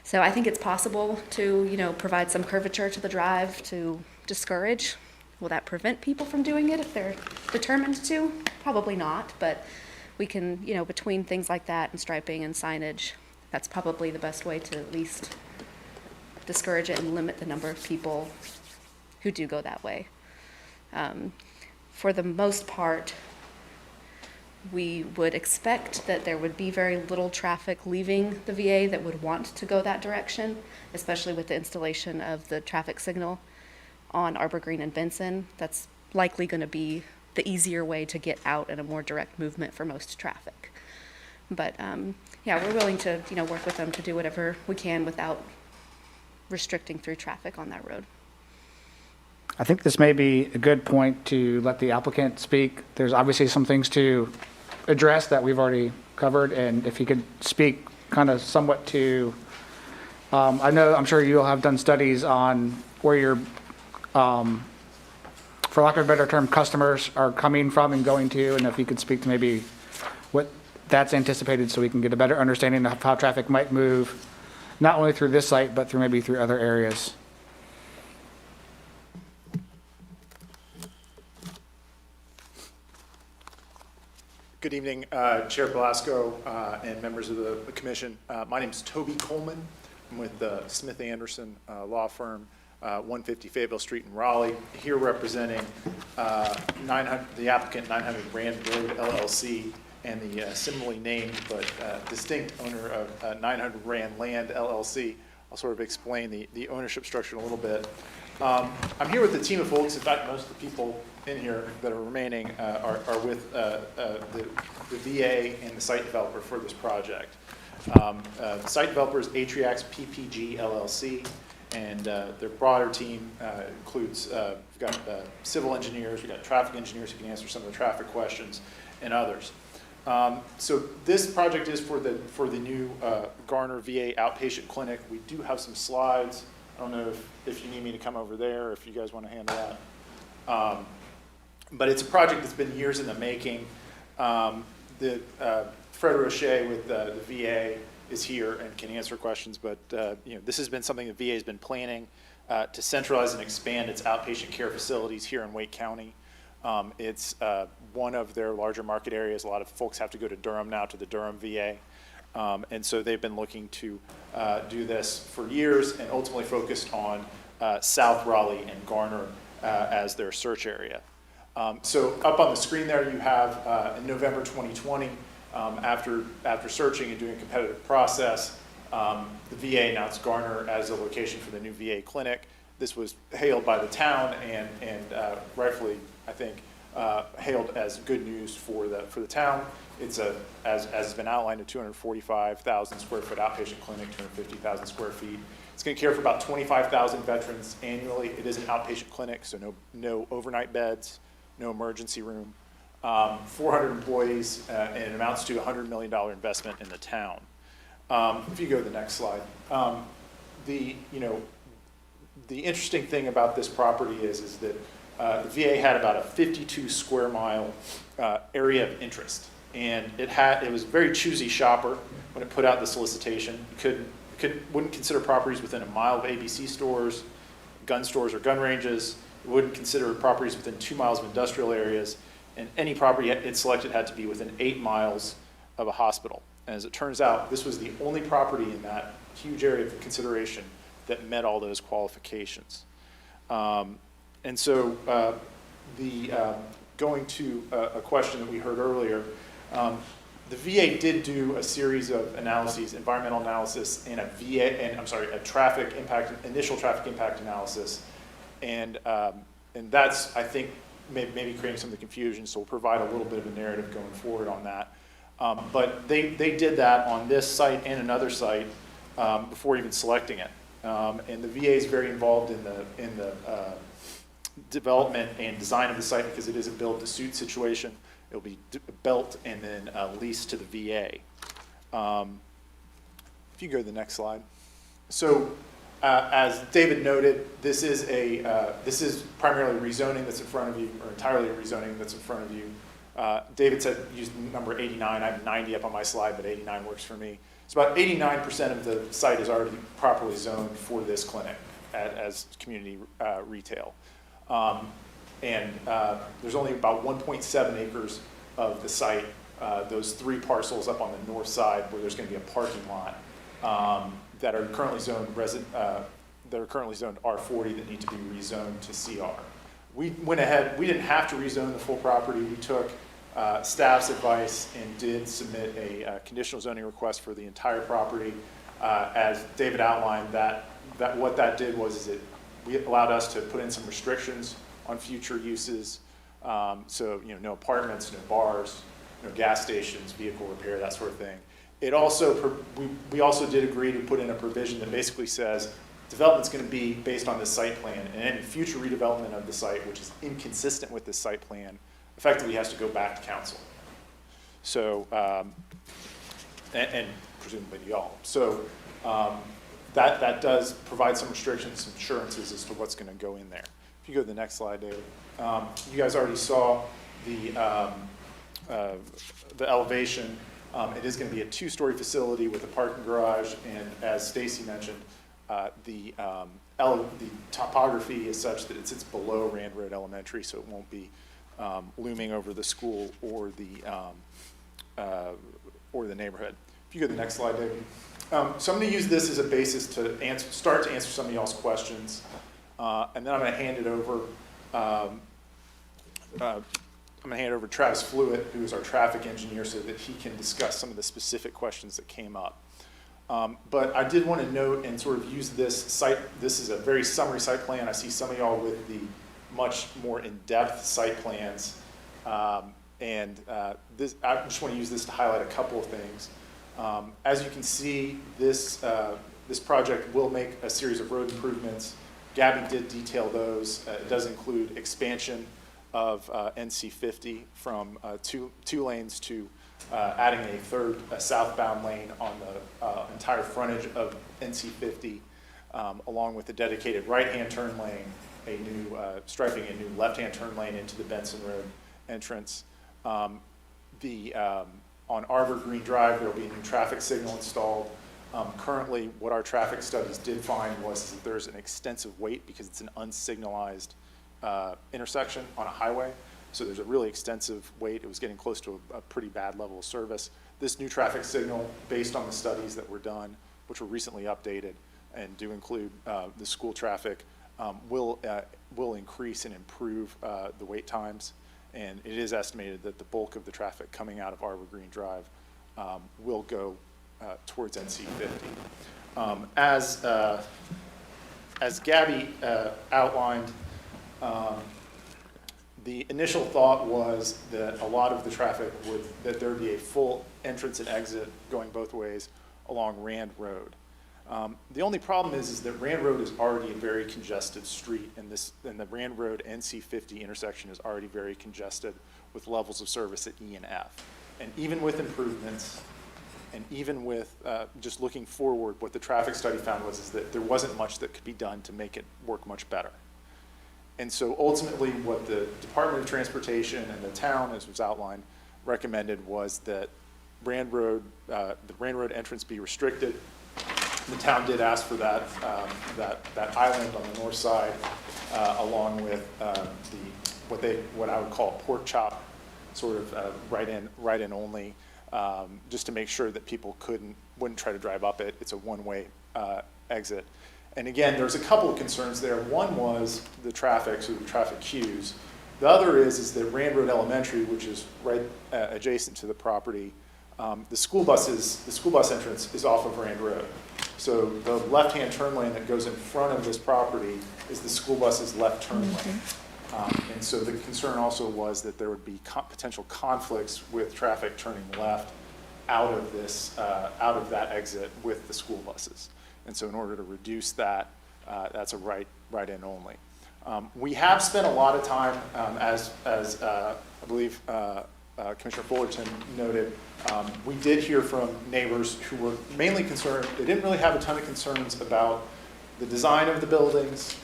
So I think it's possible to, provide some curvature to the drive to discourage. Will that prevent people from doing it if they're determined to? Probably not, but we can, between things like that and striping and signage, that's probably the best way to at least discourage it and limit the number of people who do go that way. For the most part, we would expect that there would be very little traffic leaving the VA that would want to go that direction, especially with the installation of the traffic signal on Arbor Green and Benson. That's likely going to be the easier way to get out and a more direct movement for most traffic. But yeah, we're willing to work with them to do whatever we can without restricting through traffic on that road. I think this may be a good point to let the applicant speak. There's obviously some things to address that we've already covered, and if he could speak kind of somewhat to, I'm sure you'll have done studies on where your, for lack of a better term, customers are coming from and going to, and if you could speak to maybe what that's anticipated so we can get a better understanding of how traffic might move, not only through this site, but maybe through other areas. Good evening, Chair Belasco and members of the commission. My name is Toby Coleman. I'm with Smith Anderson Law Firm, 150 Fayetteville Street in Raleigh, here representing the applicant 900 Rand Road LLC and the similarly named but distinct owner of 900 Rand Land LLC. I'll sort of explain the ownership structure in a little bit. I'm here with a team of folks. In fact, most of the people in here that are remaining are with the VA and the site developer for this project. The site developer is Atriax PPG LLC, and their broader team includes, we've got civil engineers, we've got traffic engineers who can answer some of the traffic questions, and others. So this project is for the new Garner VA outpatient clinic. We do have some slides. I don't know if you need me to come over there, or if you guys want to handle that. But it's a project that's been years in the making. Fred Roche with the VA is here and can answer questions, but this has been something the VA has been planning to centralize and expand its outpatient care facilities here in Wake County. It's one of their larger market areas. A lot of folks have to go to Durham now, to the Durham VA. And so they've been looking to do this for years and ultimately focused on South Raleigh and Garner as their search area. So up on the screen there you have in November 2020, after searching and doing a competitive process, the VA announced Garner as a location for the new VA clinic. This was hailed by the town and rightfully, I think, hailed as good news for the town. It's as has been outlined, a 245,000 square foot outpatient clinic, 250,000 square feet. It's going to care for about 25,000 veterans annually. It is an outpatient clinic, so no overnight beds, no emergency room. 400 employees, and it amounts to a $100 million investment in the town. If you go to the next slide, the interesting thing about this property is that the VA had about a 52 square mile area of interest, and it was a very choosy shopper when it put out the solicitation. It wouldn't consider properties within a mile of ABC stores, gun stores, or gun ranges. It wouldn't consider properties within 2 miles of industrial areas, and any property it selected had to be within 8 miles of a hospital. And as it turns out, this was the only property in that huge area of consideration that met all those qualifications. And so going to a question that we heard earlier, the VA did do a series of analyses, environmental analysis, and a traffic impact, initial traffic impact analysis. And that's, I think, maybe creating some of the confusion, so we'll provide a little bit of a narrative going forward on that. But they did that on this site and another site before even selecting it. And the VA is very involved in the development and design of the site, because it is a build-to-suit situation. It'll be built and then leased to the VA. If you go to the next slide. So, as David noted, this is primarily rezoning that's in front of you, or entirely rezoning that's in front of you. David said use number 89. I have 90 up on my slide, but 89 works for me. So about 89% of the site is already properly zoned for this clinic as community retail. And there's only about 1.7 acres of the site, those 3 parcels up on the north side where there's going to be a parking lot that are currently zoned R40 that need to be rezoned to CR. We went ahead, we didn't have to rezone the full property. We took staff's advice and did submit a conditional zoning request for the entire property. As David outlined, what that did was we allowed us to put in some restrictions on future uses. So, no apartments, no bars, no gas stations, vehicle repair, that sort of thing. It also, we also did agree to put in a provision that basically says development's going to be based on this site plan, and any future redevelopment of the site, which is inconsistent with this site plan, effectively has to go back to council. So, and presumably to y'all. So that does provide some restrictions, some assurances as to what's going to go in there. If you go to the next slide, David. You guys already saw the elevation. It is going to be a 2-story facility with a parking garage, and as Stacy mentioned, the topography is such that it sits below Rand Road Elementary, so it won't be looming over the school or the neighborhood. If you go to the next slide, David. So I'm going to use this as a basis to start to answer some of y'all's questions, and then I'm going to hand it over. I'm going to hand it over to Travis Fluitt, who is our traffic engineer, so that he can discuss some of the specific questions that came up. But I did want to note and sort of use this site. This is a very summary site plan. I see some of y'all with the much more in-depth site plans. I just want to use this to highlight a couple of things. As you can see, this project will make a series of road improvements. Gabby did detail those. It does include expansion of NC 50 from two lanes to adding a southbound lane on the entire frontage of NC 50, along with a dedicated right-hand turn lane, striping a new left-hand turn lane into the Benson Road entrance. On Arbor Green Drive, there will be a new traffic signal installed. Currently, what our traffic studies did find was that there's an extensive wait because it's an unsignalized intersection on a highway. So there's a really extensive wait. It was getting close to a pretty bad level of service. This new traffic signal, based on the studies that were done, which were recently updated and do include the school traffic, will increase and improve the wait times. And it is estimated that the bulk of the traffic coming out of Arbor Green Drive will go towards NC 50. As Gabby outlined, the initial thought was that a lot of the traffic that there would be a full entrance and exit going both ways along Rand Road. The only problem is that Rand Road is already a very congested street, and the Rand Road NC 50 intersection is already very congested with levels of service at E and F. And even with improvements, and even with just looking forward, what the traffic study found was that there wasn't much that could be done to make it work much better. And so ultimately what the Department of Transportation and the town, as was outlined, recommended was that the Rand Road entrance be restricted. The town did ask for that island on the north side, along with what I would call a pork chop, sort of right-in only, just to make sure that people wouldn't try to drive up it. It's a one-way exit. And again, there's a couple of concerns there. One was the traffic, so the traffic queues. The other is that Rand Road Elementary, which is right adjacent to the property, the school bus entrance is off of Rand Road. So the left-hand turn lane that goes in front of this property is the school bus's left turn lane. And so the concern also was that there would be potential conflicts with traffic turning left out of that exit with the school buses. And so in order to reduce that, that's a right-in only. We have spent a lot of time, as I believe Commissioner Fullerton noted, we did hear from neighbors who were mainly concerned. They didn't really have a ton of concerns about the design of the buildings,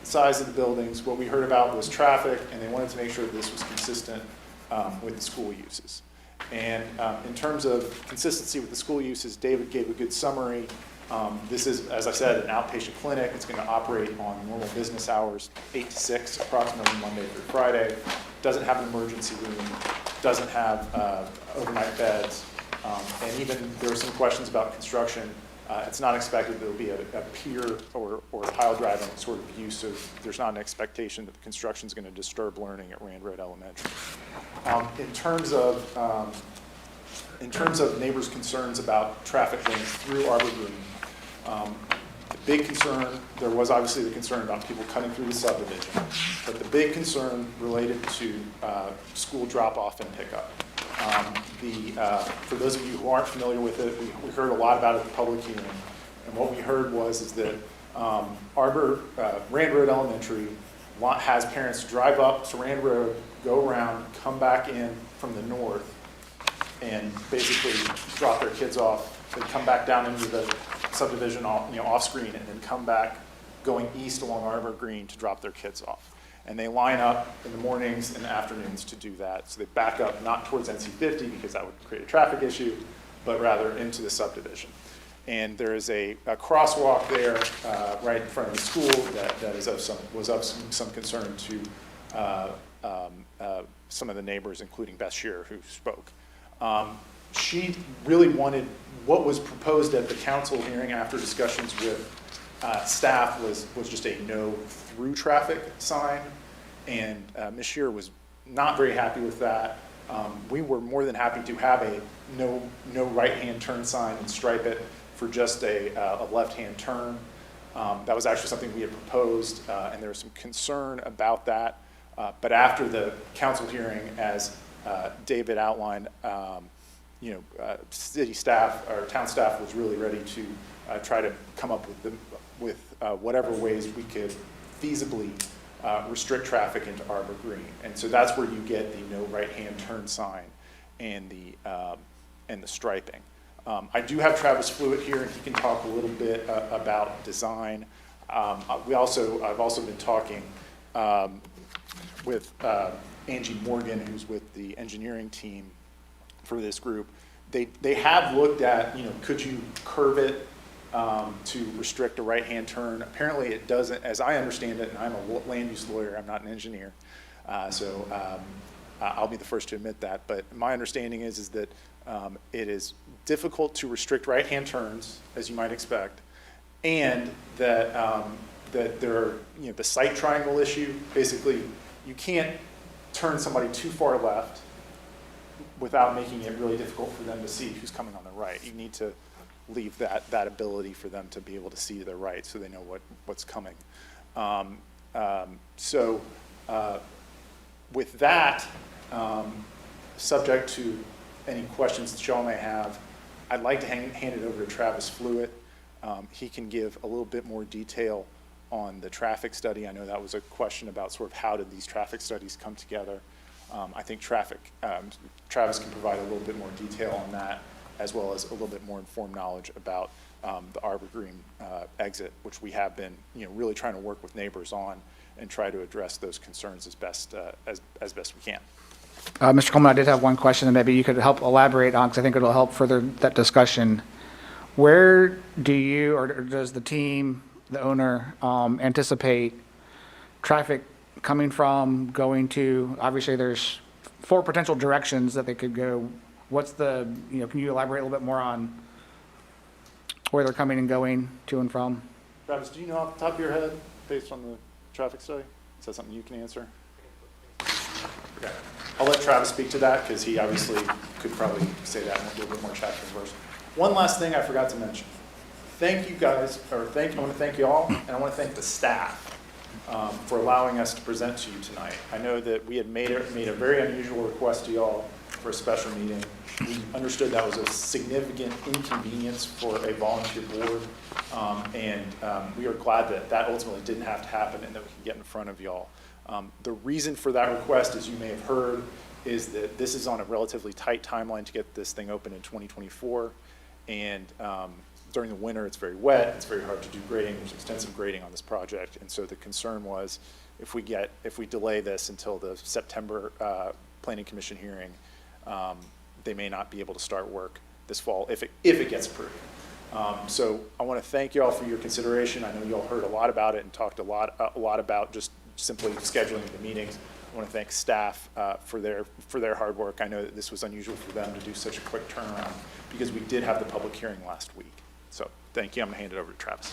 size of the buildings. What we heard about was traffic, and they wanted to make sure that this was consistent with the school uses. And in terms of consistency with the school uses, David gave a good summary. This is, as I said, an outpatient clinic. It's going to operate on normal business hours, 8 to 6, approximately Monday through Friday. Doesn't have an emergency room, doesn't have overnight beds, and even there were some questions about construction. It's not expected there will be a pier or tile driving sort of use, so there's not an expectation that the construction is going to disturb learning at Rand Road Elementary. In terms of neighbors' concerns about traffic going through Arbor Green, the big concern, there was obviously the concern about people cutting through the subdivision, but the big concern related to school drop-off and pickup. For those of you who aren't familiar with it, we heard a lot about it at the public hearing, and what we heard is that Rand Road Elementary has parents drive up to Rand Road, go around, come back in from the north, and basically drop their kids off. They come back down into the subdivision off screen, and then come back going east along Arbor Green to drop their kids off. And they line up in the mornings and afternoons to do that. So they back up not towards NC50 because that would create a traffic issue, but rather into the subdivision. And there is a crosswalk there right in front of the school that was of some concern to some of the neighbors, including Beth Shearer, who spoke. She really wanted what was proposed at the council hearing after discussions with staff was just a no through traffic sign, and Ms. Shearer was not very happy with that. We were more than happy to have a no right-hand turn sign and stripe it for just a left-hand turn. That was actually something we had proposed, and there was some concern about that. But after the council hearing, as David outlined, city staff or town staff was really ready to try to come up with whatever ways we could feasibly restrict traffic into Arbor Green. And so that's where you get the no right-hand turn sign and the striping. I do have Travis Fluitt here, and he can talk a little bit about design. I've also been talking with Angie Morgan, who's with the engineering team for this group. They have looked at, could you curve it to restrict a right-hand turn? Apparently it doesn't, as I understand it, and I'm a land use lawyer, I'm not an engineer, so I'll be the first to admit that, but my understanding is that it is difficult to restrict right-hand turns, as you might expect, and that there are, the site triangle issue. Basically, you can't turn somebody too far left without making it really difficult for them to see who's coming on the right. You need to leave that ability for them to be able to see to their right so they know what's coming. With that, subject to any questions that y'all may have, I'd like to hand it over to Travis Fluitt. He can give a little bit more detail on the traffic study. I know that was a question about sort of how did these traffic studies come together. I think Travis can provide a little bit more detail on that, as well as a little bit more informed knowledge about the Arbor Green exit, which we have been really trying to work with neighbors on and try to address those concerns as best we can. Mr. Coleman, I did have one question that maybe you could help elaborate on, because I think it'll help further that discussion. Where do you, or does the team, the owner, anticipate traffic coming from, going to? Obviously, there's 4 potential directions that they could go. What's the, can you elaborate a little bit more on where they're coming and going to and from? Travis, do you know off the top of your head, based on the traffic study? Is that something you can answer? Okay. I'll let Travis speak to that, because he obviously could probably say that in a little bit more chapter and verse. One last thing I forgot to mention. Thank you guys, I want to thank you all, and I want to thank the staff for allowing us to present to you tonight. I know that we had made a very unusual request to y'all for a special meeting. We understood that was a significant inconvenience for a volunteer board, and we are glad that that ultimately didn't have to happen and that we can get in front of y'all. The reason for that request, as you may have heard, is that this is on a relatively tight timeline to get this thing open in 2024, and during the winter it's very wet, it's very hard to do grading, there's extensive grading on this project, and so the concern was if we delay this until the September Planning Commission hearing, they may not be able to start work this fall if it gets approved. So I want to thank you all for your consideration. I know you all heard a lot about it and talked a lot about just simply scheduling the meetings. I want to thank staff for their hard work. I know that this was unusual for them to do such a quick turnaround because we did have the public hearing last week. So thank you. I'm going to hand it over to Travis.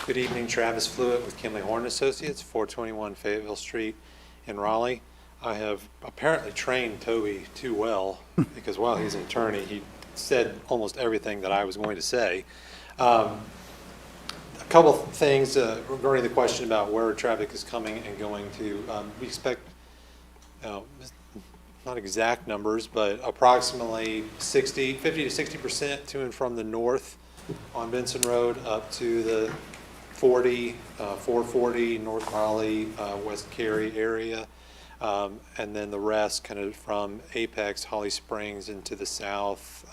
Good evening, Travis Fluitt with Kimley Horn Associates, 421 Fayetteville Street in Raleigh. I have apparently trained Toby too well because while he's an attorney, he said almost everything that I was going to say. A couple of things regarding the question about where traffic is coming and going to. We expect, not exact numbers, but approximately 50 to 60% to and from the north on Benson Road up to the 440 North Raleigh, West Cary area, and then the rest kind of from Apex, Holly Springs into the south.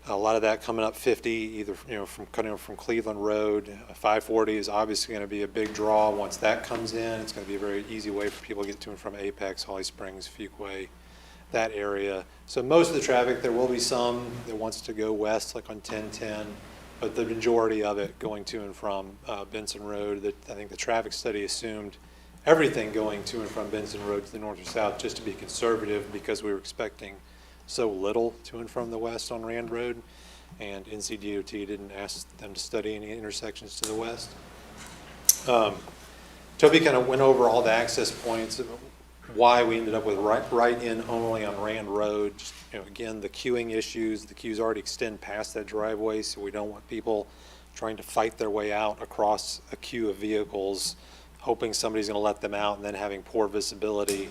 A lot of that coming up 50, either from cutting from Cleveland Road. 540 is obviously going to be a big draw. Once that comes in, it's going to be a very easy way for people to get to and from Apex, Holly Springs, Fuquay, that area. So most of the traffic, there will be some that wants to go west, like on 1010. But the majority of it going to and from Benson Road. I think the traffic study assumed everything going to and from Benson Road to the north or south, just to be conservative, because we were expecting so little to and from the west on Rand Road, and NCDOT didn't ask them to study any intersections to the west. Toby kind of went over all the access points, why we ended up with right in only on Rand Road. Just, again, the queuing issues, the queues already extend past that driveway, so we don't want people trying to fight their way out across a queue of vehicles, hoping somebody's going to let them out, and then having poor visibility,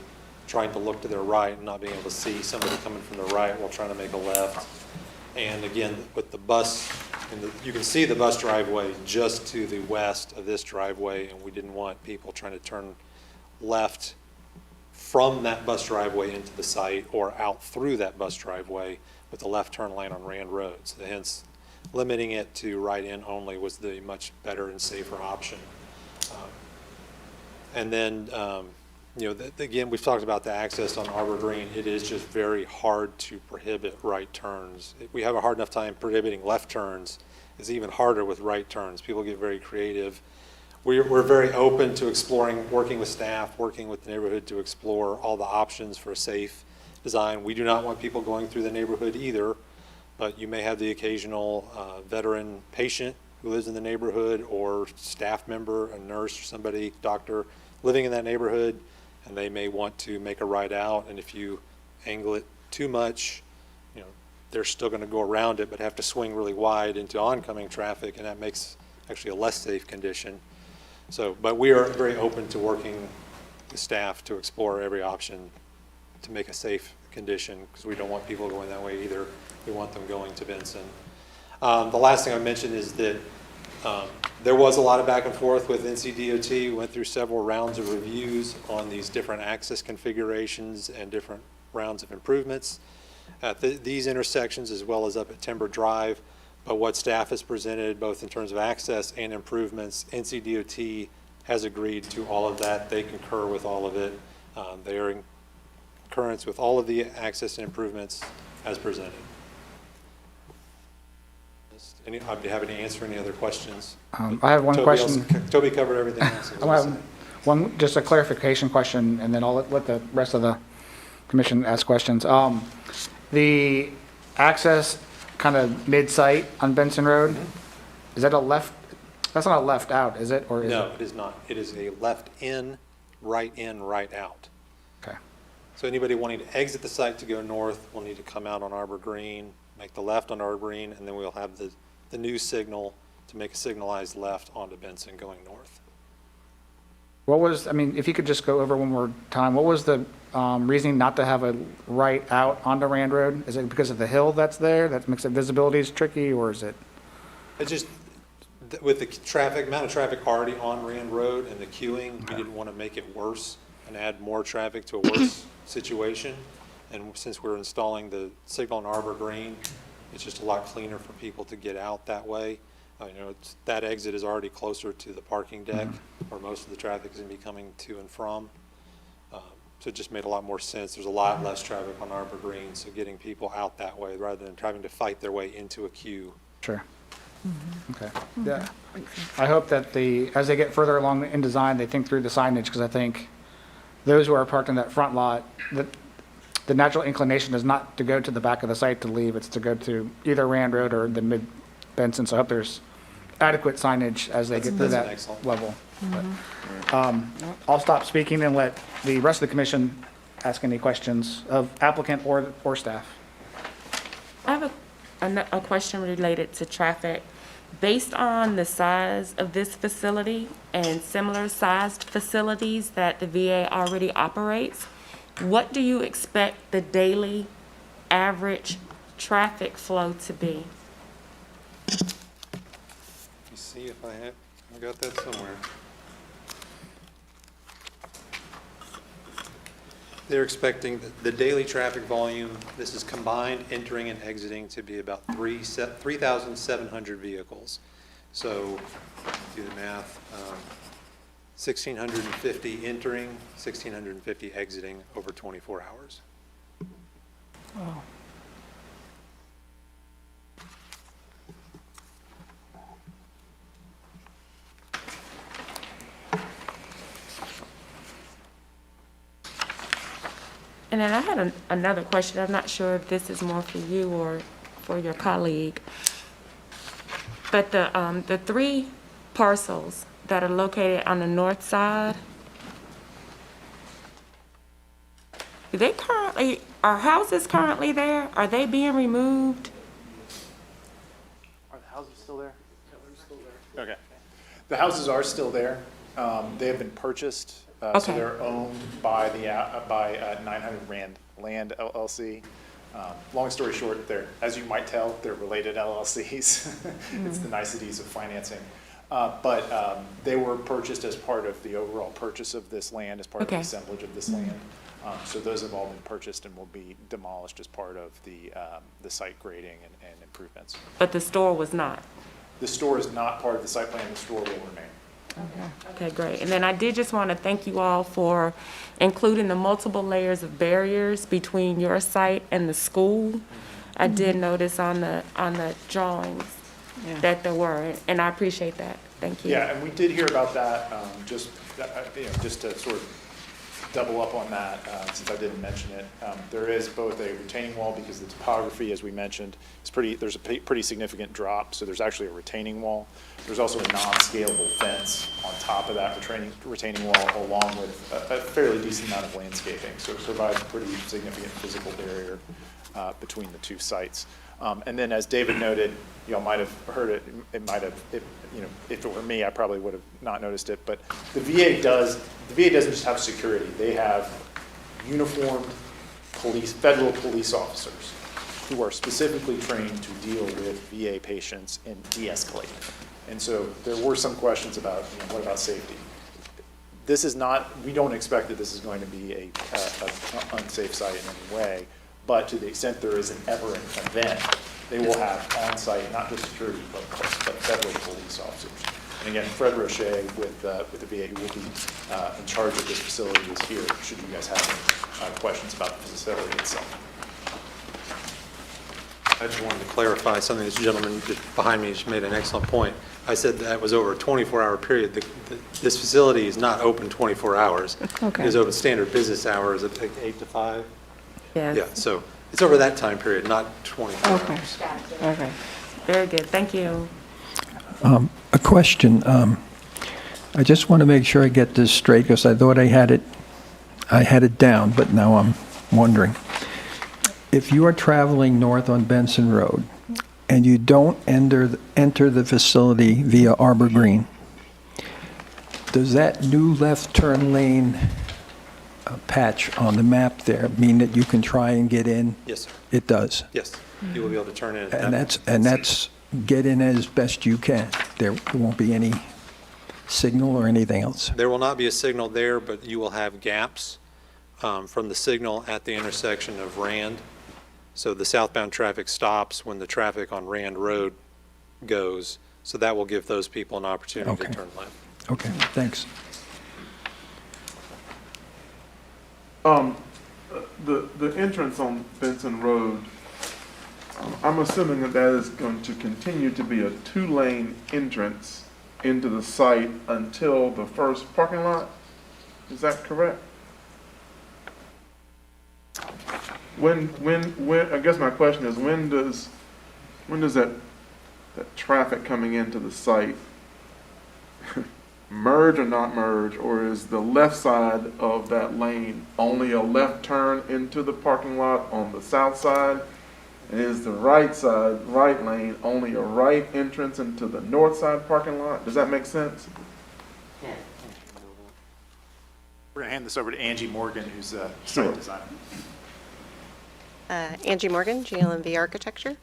trying to look to their right and not being able to see somebody coming from the right while trying to make a left. And again, with the bus, you can see the bus driveway just to the west of this driveway, and we didn't want people trying to turn left from that bus driveway into the site or out through that bus driveway with the left turn lane on Rand Road. So hence, limiting it to right in only was the much better and safer option. And then, again, we've talked about the access on Arbor Green. It is just very hard to prohibit right turns. We have a hard enough time prohibiting left turns. It's even harder with right turns. People get very creative. We're very open to exploring, working with staff, working with the neighborhood to explore all the options for a safe design. We do not want people going through the neighborhood either, but you may have the occasional veteran patient who lives in the neighborhood, or staff member, a nurse or somebody, doctor, living in that neighborhood, and they may want to make a right out, and if you angle it too much, they're still going to go around it but have to swing really wide into oncoming traffic, and that makes actually a less safe condition. So, but we are very open to working with staff to explore every option to make a safe condition, because we don't want people going that way either. We want them going to Benson. The last thing I mentioned is that there was a lot of back and forth with NCDOT. We went through several rounds of reviews on these different access configurations and different rounds of improvements at these intersections, as well as up at Timber Drive. But what staff has presented, both in terms of access and improvements, NCDOT has agreed to all of that. They concur with all of it. They are in concurrence with all of the access and improvements as presented. I'd be happy to answer any other questions. I have one question. Toby covered everything else. I have just a clarification question, and then I'll let the rest of the commission ask questions. The access kind of mid-site on Benson Road, is that a left? That's not a left out, is it? Or is no, it is not. It is a left in, right out. Okay. So anybody wanting to exit the site to go north will need to come out on Arbor Green, make the left on Arbor Green, and then we'll have the new signal to make a signalized left onto Benson going north. What was, I mean, if you could just go over one more time, what was the reasoning not to have a right out onto Rand Road? Is it because of the hill that's there that makes the visibility is tricky, or is it? It's just, with the traffic, amount of traffic already on Rand Road and the queuing, we didn't want to make it worse and add more traffic to a worse situation. And since we're installing the signal in Arbor Green, it's just a lot cleaner for people to get out that way. You know, that exit is already closer to the parking deck where most of the traffic is going to be coming to and from. So it just made a lot more sense. There's a lot less traffic on Arbor Green, so getting people out that way rather than having to fight their way into a queue. Sure. Okay. Yeah. I hope that as they get further along in design, they think through the signage, because I think those who are parked in that front lot, the natural inclination is not to go to the back of the site to leave. It's to go to either Rand Road or the mid Benson. So I hope there's adequate signage as they get to that excellent level. But, I'll stop speaking and let the rest of the commission ask any questions of applicant or staff. I have a question related to traffic. Based on the size of this facility and similar sized facilities that the VA already operates, what do you expect the daily average traffic flow to be? Let me see if I got that somewhere. They're expecting the daily traffic volume, this is combined entering and exiting, to be about 3,700 vehicles. So, do the math, 1,650 entering, 1,650 exiting over 24 hours. Wow. And then I had another question. I'm not sure if this is more for you or for your colleague. But the 3 parcels that are located on the north side, are houses currently there? Are they being removed? Are the houses still there? Okay. The houses are still there. They have been purchased. So they're owned by 900 Rand Land LLC. Long story short, as you might tell, they're related LLCs. It's the niceties of financing. But they were purchased as part of the overall purchase of this land, as part of the assemblage of this land. So those have all been purchased and will be demolished as part of the site grading and improvements. But the store was not? The store is not part of the site plan. The store will remain. Okay, great. And then I did just want to thank you all for including the multiple layers of barriers between your site and the school. I did notice on the drawings that there were, and I appreciate that. Thank you. Yeah, and we did hear about that, just to sort of double up on that, since I didn't mention it. There is both a retaining wall, because the topography, as we mentioned, there's a pretty significant drop, so there's actually a retaining wall. There's also a non-scalable fence on top of that retaining wall, along with a fairly decent amount of landscaping. So it provides a pretty significant physical barrier between the two sites. And then, as David noted, y'all might have heard it. If it were me, I probably would have not noticed it. But the VA doesn't just have security. They have uniformed federal police officers who are specifically trained to deal with VA patients and de-escalate. And so there were some questions about, what about safety? This is not, we don't expect that this is going to be an unsafe site in any way, but to the extent there is ever an event, they will have on-site, not just security, but federal police officers. And again, Fred Roche with the VA, who will be in charge of this facility, is here, should you guys have any questions about the facility itself. I just wanted to clarify something. This gentleman just behind me just made an excellent point. I said that was over a 24-hour period. This facility is not open 24 hours. Okay. It is open standard business hours of like 8 to 5. Yes. Yeah, so it's over that time period, not 24 hours. Okay. Very good. Thank you. A question. I just want to make sure I get this straight, because I thought I had it down, but now I'm wondering. If you are traveling north on Benson Road and you don't enter the facility via Arbor Green, does that new left turn lane patch on the map there mean that you can try and get in? Yes, sir. It does. Yes, you will be able to turn in. And that's get in as best you can. There won't be any signal or anything else. There will not be a signal there, but you will have gaps from the signal at the intersection of Rand. So the southbound traffic stops when the traffic on Rand Road goes. So that will give those people an opportunity to Okay. turn left. Okay, thanks. The entrance on Benson Road, I'm assuming that is going to continue to be a 2-lane entrance into the site until the first parking lot? Is that correct? When, I guess my question is, when does that traffic coming into the site merge or not merge, or is the left side of that lane only a left turn into the parking lot on the south side? And is the right lane only a right entrance into the north side parking lot? Does that make sense? We're going to hand this over to Angie Morgan, who's a Sure. site designer. Angie Morgan, GLMV Architecture.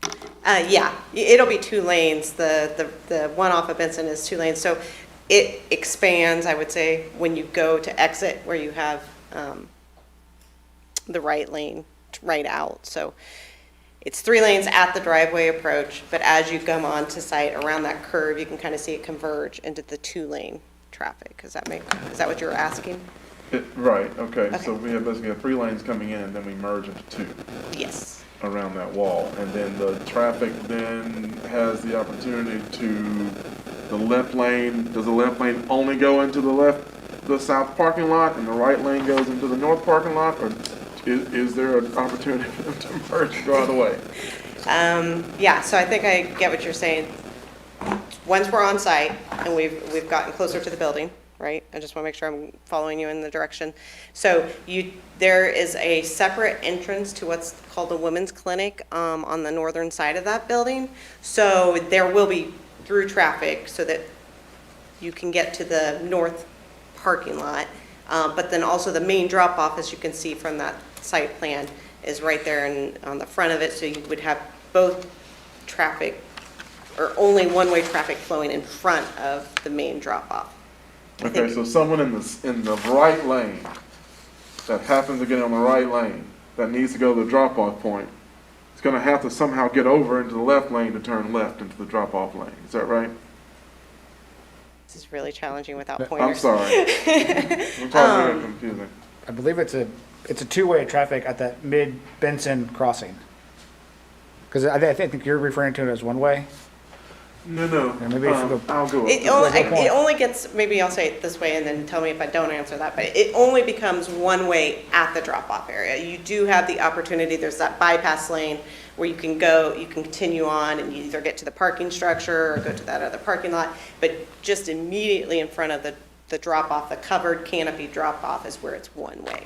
Yeah, it'll be 2 lanes. The one off of Benson is 2 lanes. So it expands, I would say, when you go to exit where you have the right lane right out. So it's 3 lanes at the driveway approach, but as you come onto site around that curve, you can kind of see it converge into the 2-lane traffic. Is that what you were asking? Right, okay, so we have basically 3 lanes coming in, and then we merge into 2. Yes. Around that wall, and then the traffic then has the opportunity to, the left lane, does the left lane only go into the south parking lot, and the right lane goes into the north parking lot, or is there an opportunity for them to merge and go either way? Yeah, so I think I get what you're saying. Once we're on site and we've gotten closer to the building, right? I just want to make sure I'm following you in the direction. So there is a separate entrance to what's called the women's clinic on the northern side of that building. So there will be through traffic so that you can get to the north parking lot. But then also the main drop off, as you can see from that site plan, is right there on the front of it. So you would have both traffic or only one-way traffic flowing in front of the main drop off. Okay, so someone in the right lane, that happens to get on the right lane, that needs to go to the drop-off point, is gonna have to somehow get over into the left lane to turn left into the drop-off lane, is that right? This is really challenging without I'm pointers. sorry. I'm sorry, very confusing. I believe it's a 2-way traffic at that mid-Benson crossing. Because I think you're referring to it as 1-way. No, maybe I'll go. It only gets, maybe I'll say it this way and then tell me if I don't answer that, but it only becomes 1-way at the drop-off area. You do have the opportunity, there's that bypass lane where you can continue on and you either get to the parking structure or go to that other parking lot, but just immediately in front of the drop-off, the covered canopy drop-off is where it's 1-way.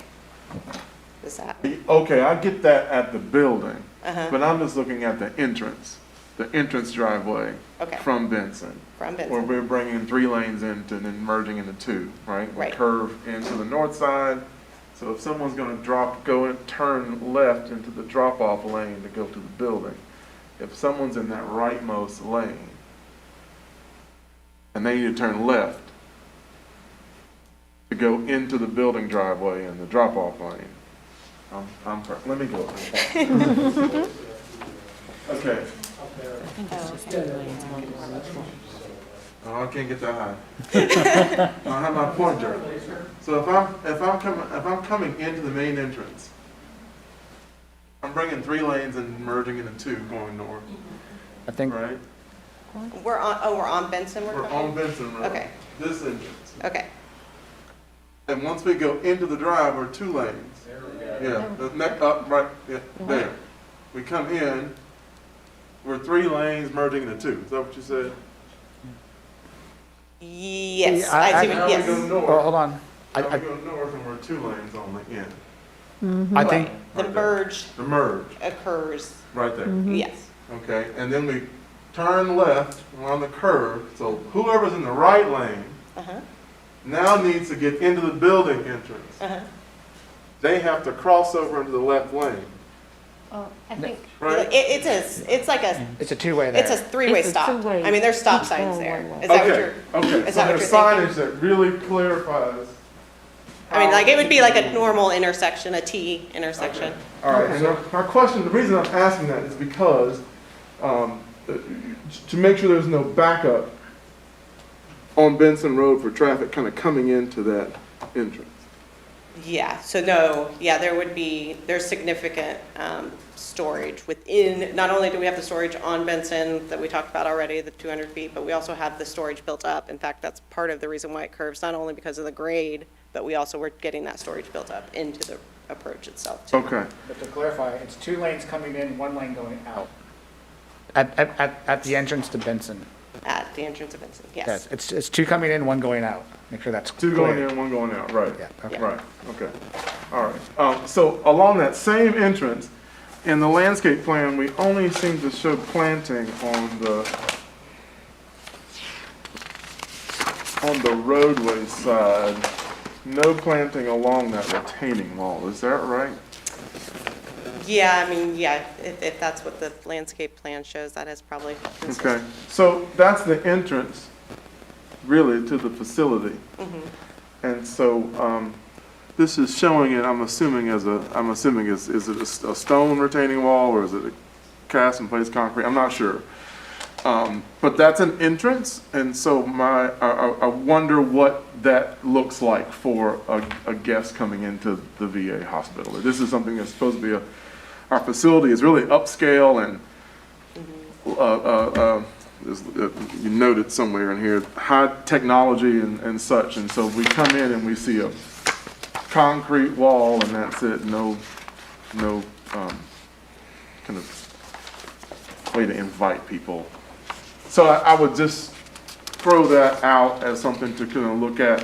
Is that? Okay, I get that at the building, Uh-huh. but I'm just looking at the entrance driveway Okay. from Benson. From Benson. Where we're bringing 3 lanes into and then merging into 2, right? We Right. curve into the north side, so if someone's gonna turn left into the drop-off lane to go to the building, if someone's in that rightmost lane, and they need to turn left to go into the building driveway and the drop-off lane, let me go. Okay. Oh, I can't get that high. I don't have my pointer. So if I'm coming into the main entrance, I'm bringing 3 lanes and merging into 2 going north. I think. Right? We're on Benson? We're on Benson Road. Okay. This entrance. Okay. And once we go into the drive, we're 2 lanes. Yeah, the next up, right, yeah, there. We come in, we're 3 lanes merging into 2. Is that what you said? Yes, I I do, Now yes. we go north. Oh, hold on. Now we go north and we're 2 lanes only in. I think The merge The merge, occurs, right there. yes. okay, and then we turn left on the curve, so whoever's in the right lane now needs to get into the building entrance. They have to cross over into the left lane, I think right? it's like a, It's a two-way there. it's a three-way It's a stop. two-way. I mean, there's stop Each signs going there. one way. Is that what Okay, you're, okay, is so that what there's you're signage thinking? that really clarifies. I mean, like, it would be like a normal intersection, a T intersection. All right, and my question, the reason I'm asking that is because to make sure there's no backup on Benson Road for traffic kind of coming into that entrance. Yeah, so no, yeah, there's significant storage within, not only do we have the storage on Benson that we talked about already, the 200 feet, but we also have the storage built up. In fact, that's part of the reason why it curves, not only because of the grade, but we also were getting that storage built up into the approach itself too. Okay, But to clarify, it's 2 lanes coming in, 1 lane going out. At the entrance to Benson. At the entrance of Benson, Yes, yes. it's 2 coming in, 1 going out. Make sure that's 2 going clear. in, 1 going out, right? Yeah, okay. Right, okay, all right. So along that same entrance, in the landscape plan, we only seem to show planting on the roadway side, no planting along that retaining wall, is that right? Yeah, I mean, yeah, if that's what the landscape plan shows, that is probably consistent. Okay, so that's the entrance, really, to the facility. And so, this is showing it, I'm assuming is it a stone retaining wall, or is it a cast in place concrete? I'm not sure. But that's an entrance, and so I wonder what that looks like for a guest coming into the VA hospital. This is something that's supposed to be our facility is really upscale and, you noted somewhere in here, high technology and such, and so we come in and we see a concrete wall and that's it, no kind of way to invite people. So I would just throw that out as something to kind of look at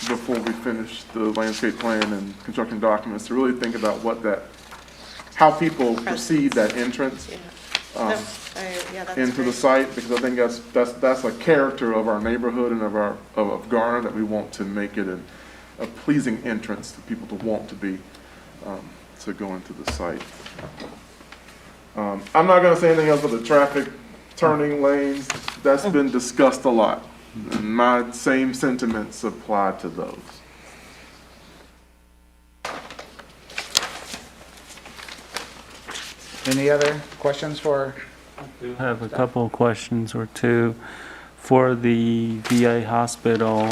before we finish the landscape plan and construction documents, to really think about how people perceive that entrance into the site, because I think that's a character of our neighborhood and of Garner, that we want to make it a pleasing entrance to people to want to be to go into the site. I'm not going to say anything else about the traffic turning lanes. That's been discussed a lot, and my same sentiments apply to those. Any other questions for? I do have a couple of questions or two. For the VA hospital,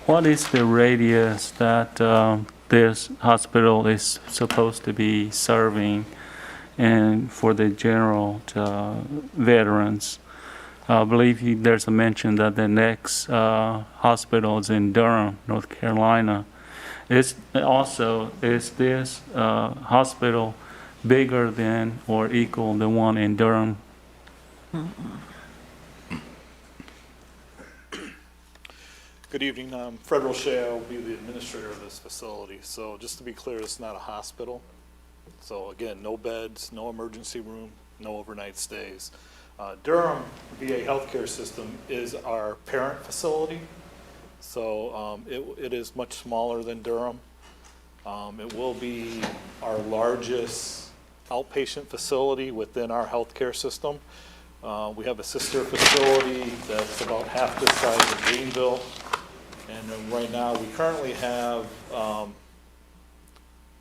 what is the radius that this hospital is supposed to be serving, and for the general veterans? I believe there's a mention that the next hospital is in Durham, North Carolina. Is this hospital bigger than or equal the one in Durham? Good evening. Fred Roche will be the administrator of this facility. So just to be clear, it's not a hospital. So again, no beds, no emergency room, no overnight stays. Durham VA Healthcare System is our parent facility. So it is much smaller than Durham. It will be our largest outpatient facility within our healthcare system. We have a sister facility that's about half the size of Greenville. And then right now, we currently have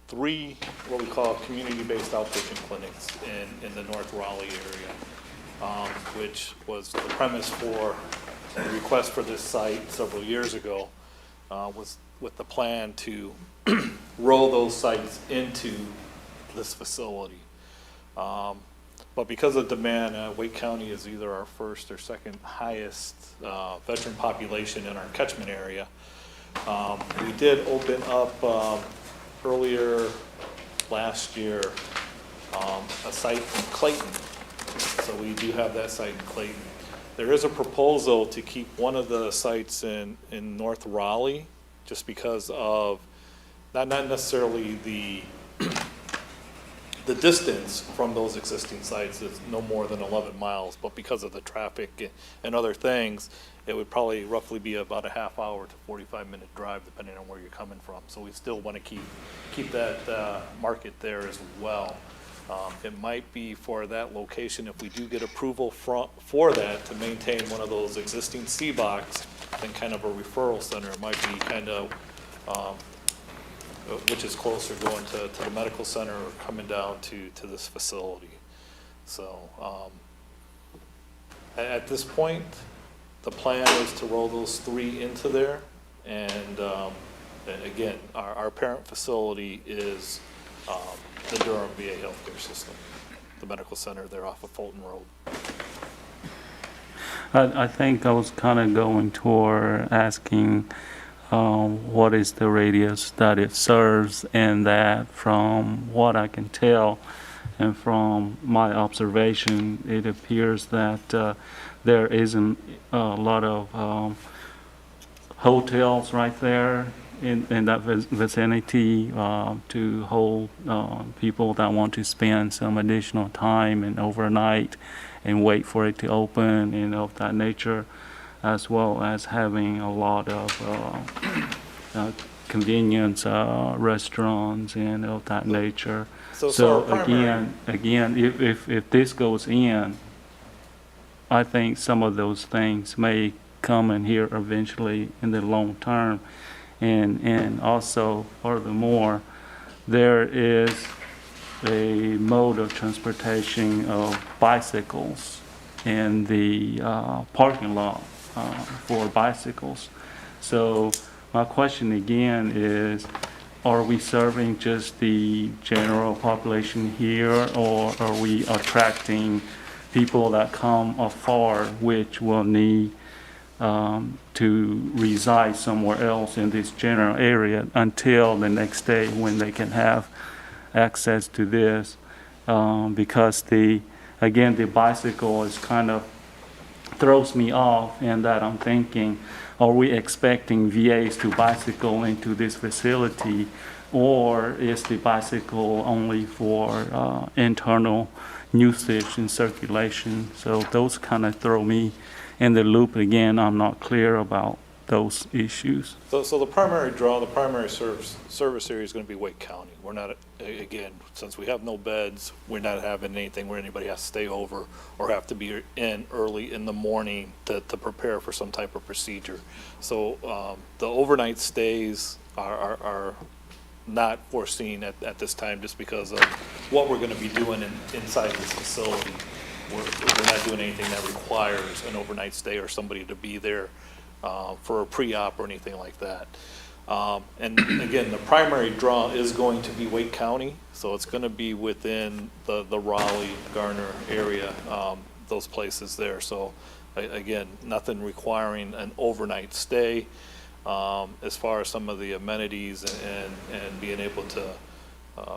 3 what we call community-based outpatient clinics in the North Raleigh area, which was the premise for the request for this site several years ago, was with the plan to roll those sites into this facility. But because of demand, Wake County is either our first or second highest veteran population in our catchment area. We did open up earlier last year a site in Clayton. So we do have that site in Clayton. There is a proposal to keep one of the sites in North Raleigh, just because of not necessarily the the distance from those existing sites is no more than 11 miles, but because of the traffic and other things, it would probably roughly be about a half hour to 45-minute drive, depending on where you're coming from. So we still want to keep that market there as well. It might be for that location, if we do get approval for that, to maintain one of those existing C-Box, then kind of a referral center. It might be kind of, which is closer, going to the medical center or coming down to this facility. So at this point, the plan is to roll those 3 into there. And again, our parent facility is the Durham VA healthcare system, the medical center there off of Fulton Road. I think I was kind of going toward asking what is the radius that it serves, and that from what I can tell and from my observation, it appears that there isn't a lot of hotels right there in that vicinity to hold people that want to spend some additional time and overnight and wait for it to open and of that nature, as well as having a lot of convenience restaurants and of that nature. So our again, if this goes in, I think some of those things may come in here eventually in the long term. And also, furthermore, there is a mode of transportation of bicycles in the parking lot for bicycles. So my question again is, are we serving just the general population here, or are we attracting people that come afar, which will need to reside somewhere else in this general area until the next day when they can have access to this? Because the bicycle is kind of throws me off, and that I'm thinking, are we expecting VAs to bicycle into this facility, or is the bicycle only for internal usage and circulation? So those kind of throw me in the loop again. I'm not clear about those issues. So the primary draw, the primary service area is going to be Wake County. We're not, again, since we have no beds, we're not having anything where anybody has to stay over or have to be in early in the morning to prepare for some type of procedure. So the overnight stays are not foreseen at this time, just because of what we're going to be doing inside this facility. We're not doing anything that requires an overnight stay or somebody to be there for a pre-op or anything like that. And again, the primary draw is going to be Wake County, so it's going to be within the Raleigh, Garner area, those places there. So again, nothing requiring an overnight stay. As far as some of the amenities and being able to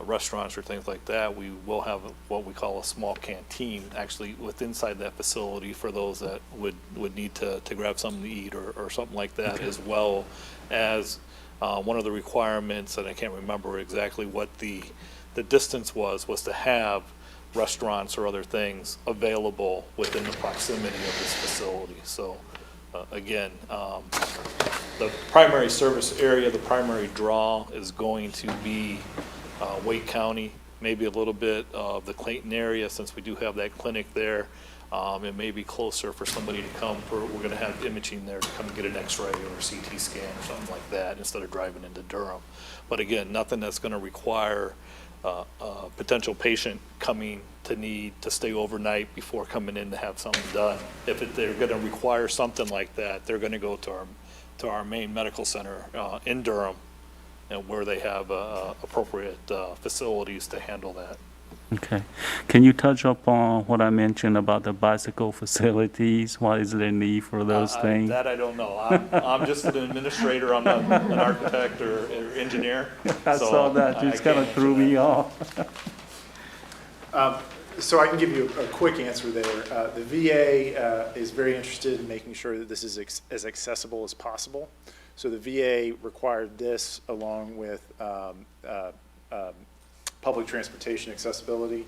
restaurants or things like that, we will have what we call a small canteen actually inside that facility for those that would need to grab something to eat or something like that, as well as one of the requirements, and I can't remember exactly what the distance was to have restaurants or other things available within the proximity of this facility. So again, the primary service area, the primary draw is going to be Wake County, maybe a little bit of the Clayton area, since we do have that clinic there. It may be closer for somebody to come we're going to have imaging there to come get an x-ray or a CT scan or something like that instead of driving into Durham. But again, nothing that's going to require a potential patient coming to need to stay overnight before coming in to have something done. If they're going to require something like that, they're going to go to our main medical center in Durham, and where they have appropriate facilities to handle that. Okay. Can you touch upon what I mentioned about the bicycle facilities? What is the need for those things? That I don't know. I'm just an administrator. I'm not an architect or engineer. I saw that. Just kind of threw me off. So I can give you a quick answer there. The VA is very interested in making sure that this is as accessible as possible. So the VA required this along with public transportation accessibility.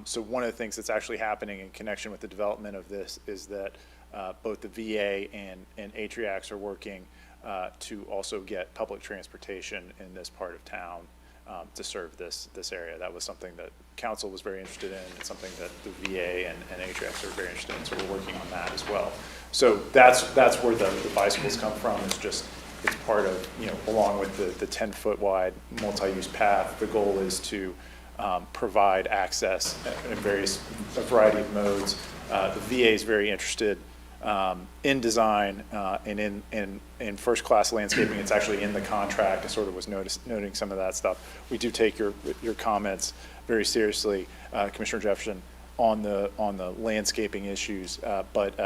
So one of the things that's actually happening in connection with the development of this is that both the VA and Atriacs are working to also get public transportation in this part of town to serve this area. That was something that council was very interested in. It's something that the VA and Atriacs are very interested in, so we're working on that as well. So that's where the bicycles come from. It's part of, along with the 10-foot wide multi-use path, the goal is to provide access in a variety of modes. The VA is very interested in design and in first-class landscaping. It's actually in the contract. I sort of was noting some of that stuff. We do take your comments very seriously, Commissioner Jefferson, on the landscaping issues. But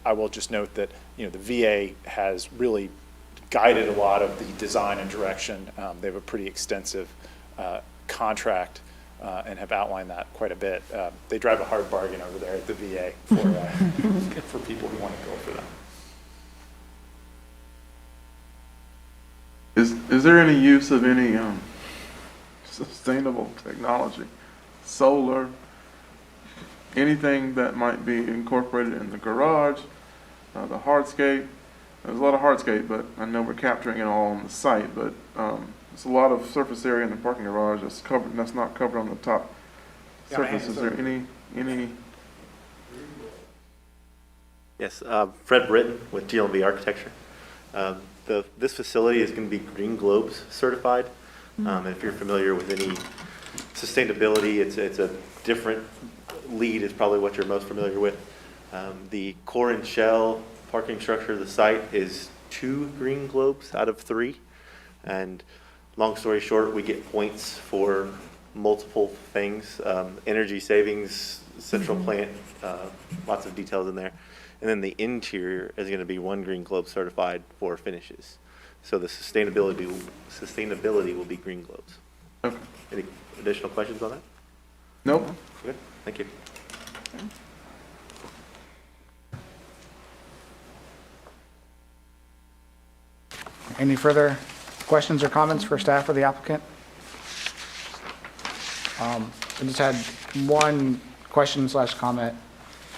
I will just note that the VA has really guided a lot of the design and direction. They have a pretty extensive contract and have outlined that quite a bit. They drive a hard bargain over there at the VA for people who want to go for them. Is there any use of any sustainable technology, solar, anything that might be incorporated in the garage, the hardscape? There's a lot of hardscape, but I know we're capturing it all on the site, but it's a lot of surface area in the parking garage that's covered, that's not covered on the top surface. Is there any? Yes, Fred Britton with GLV Architecture. This facility is going to be Green Globes certified. If you're familiar with any sustainability, it's a different LEED is probably what you're most familiar with. The core and shell parking structure of the site is 2 Green Globes out of 3. And long story short, we get points for multiple things, energy savings, central plant, lots of details in there. And then the interior is going to be 1 Green Globe certified for finishes. So the sustainability will be Green Globes. Okay. Any additional questions on that? Nope. Good. Thank you. Any further questions or comments for staff or the applicant? I just had one question / comment.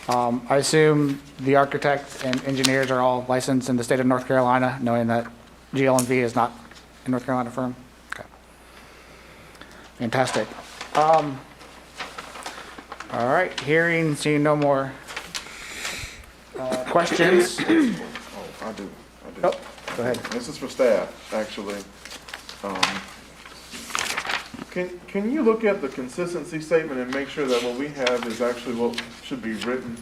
I assume the architect and engineers are all licensed in the state of North Carolina, knowing that GL&V is not a North Carolina firm? Okay. Fantastic. All right, seeing no more questions. I do. Oh, go ahead. This is for staff, actually. Can you look at the consistency statement and make sure that what we have is actually what should be written?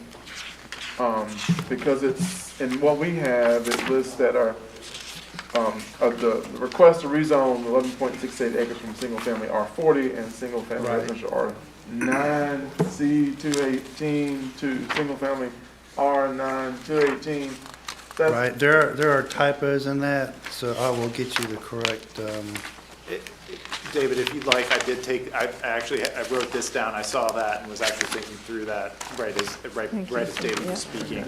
Because it's, in what we have, it lists that our, the request to rezone 11.68 acres from single family R40 and single family residential R9, C218 to single family R9, 218. Right, there are typos in that, so I will get you the correct, David, if you'd like, I wrote this down. I saw that and was actually thinking through that right as David was speaking.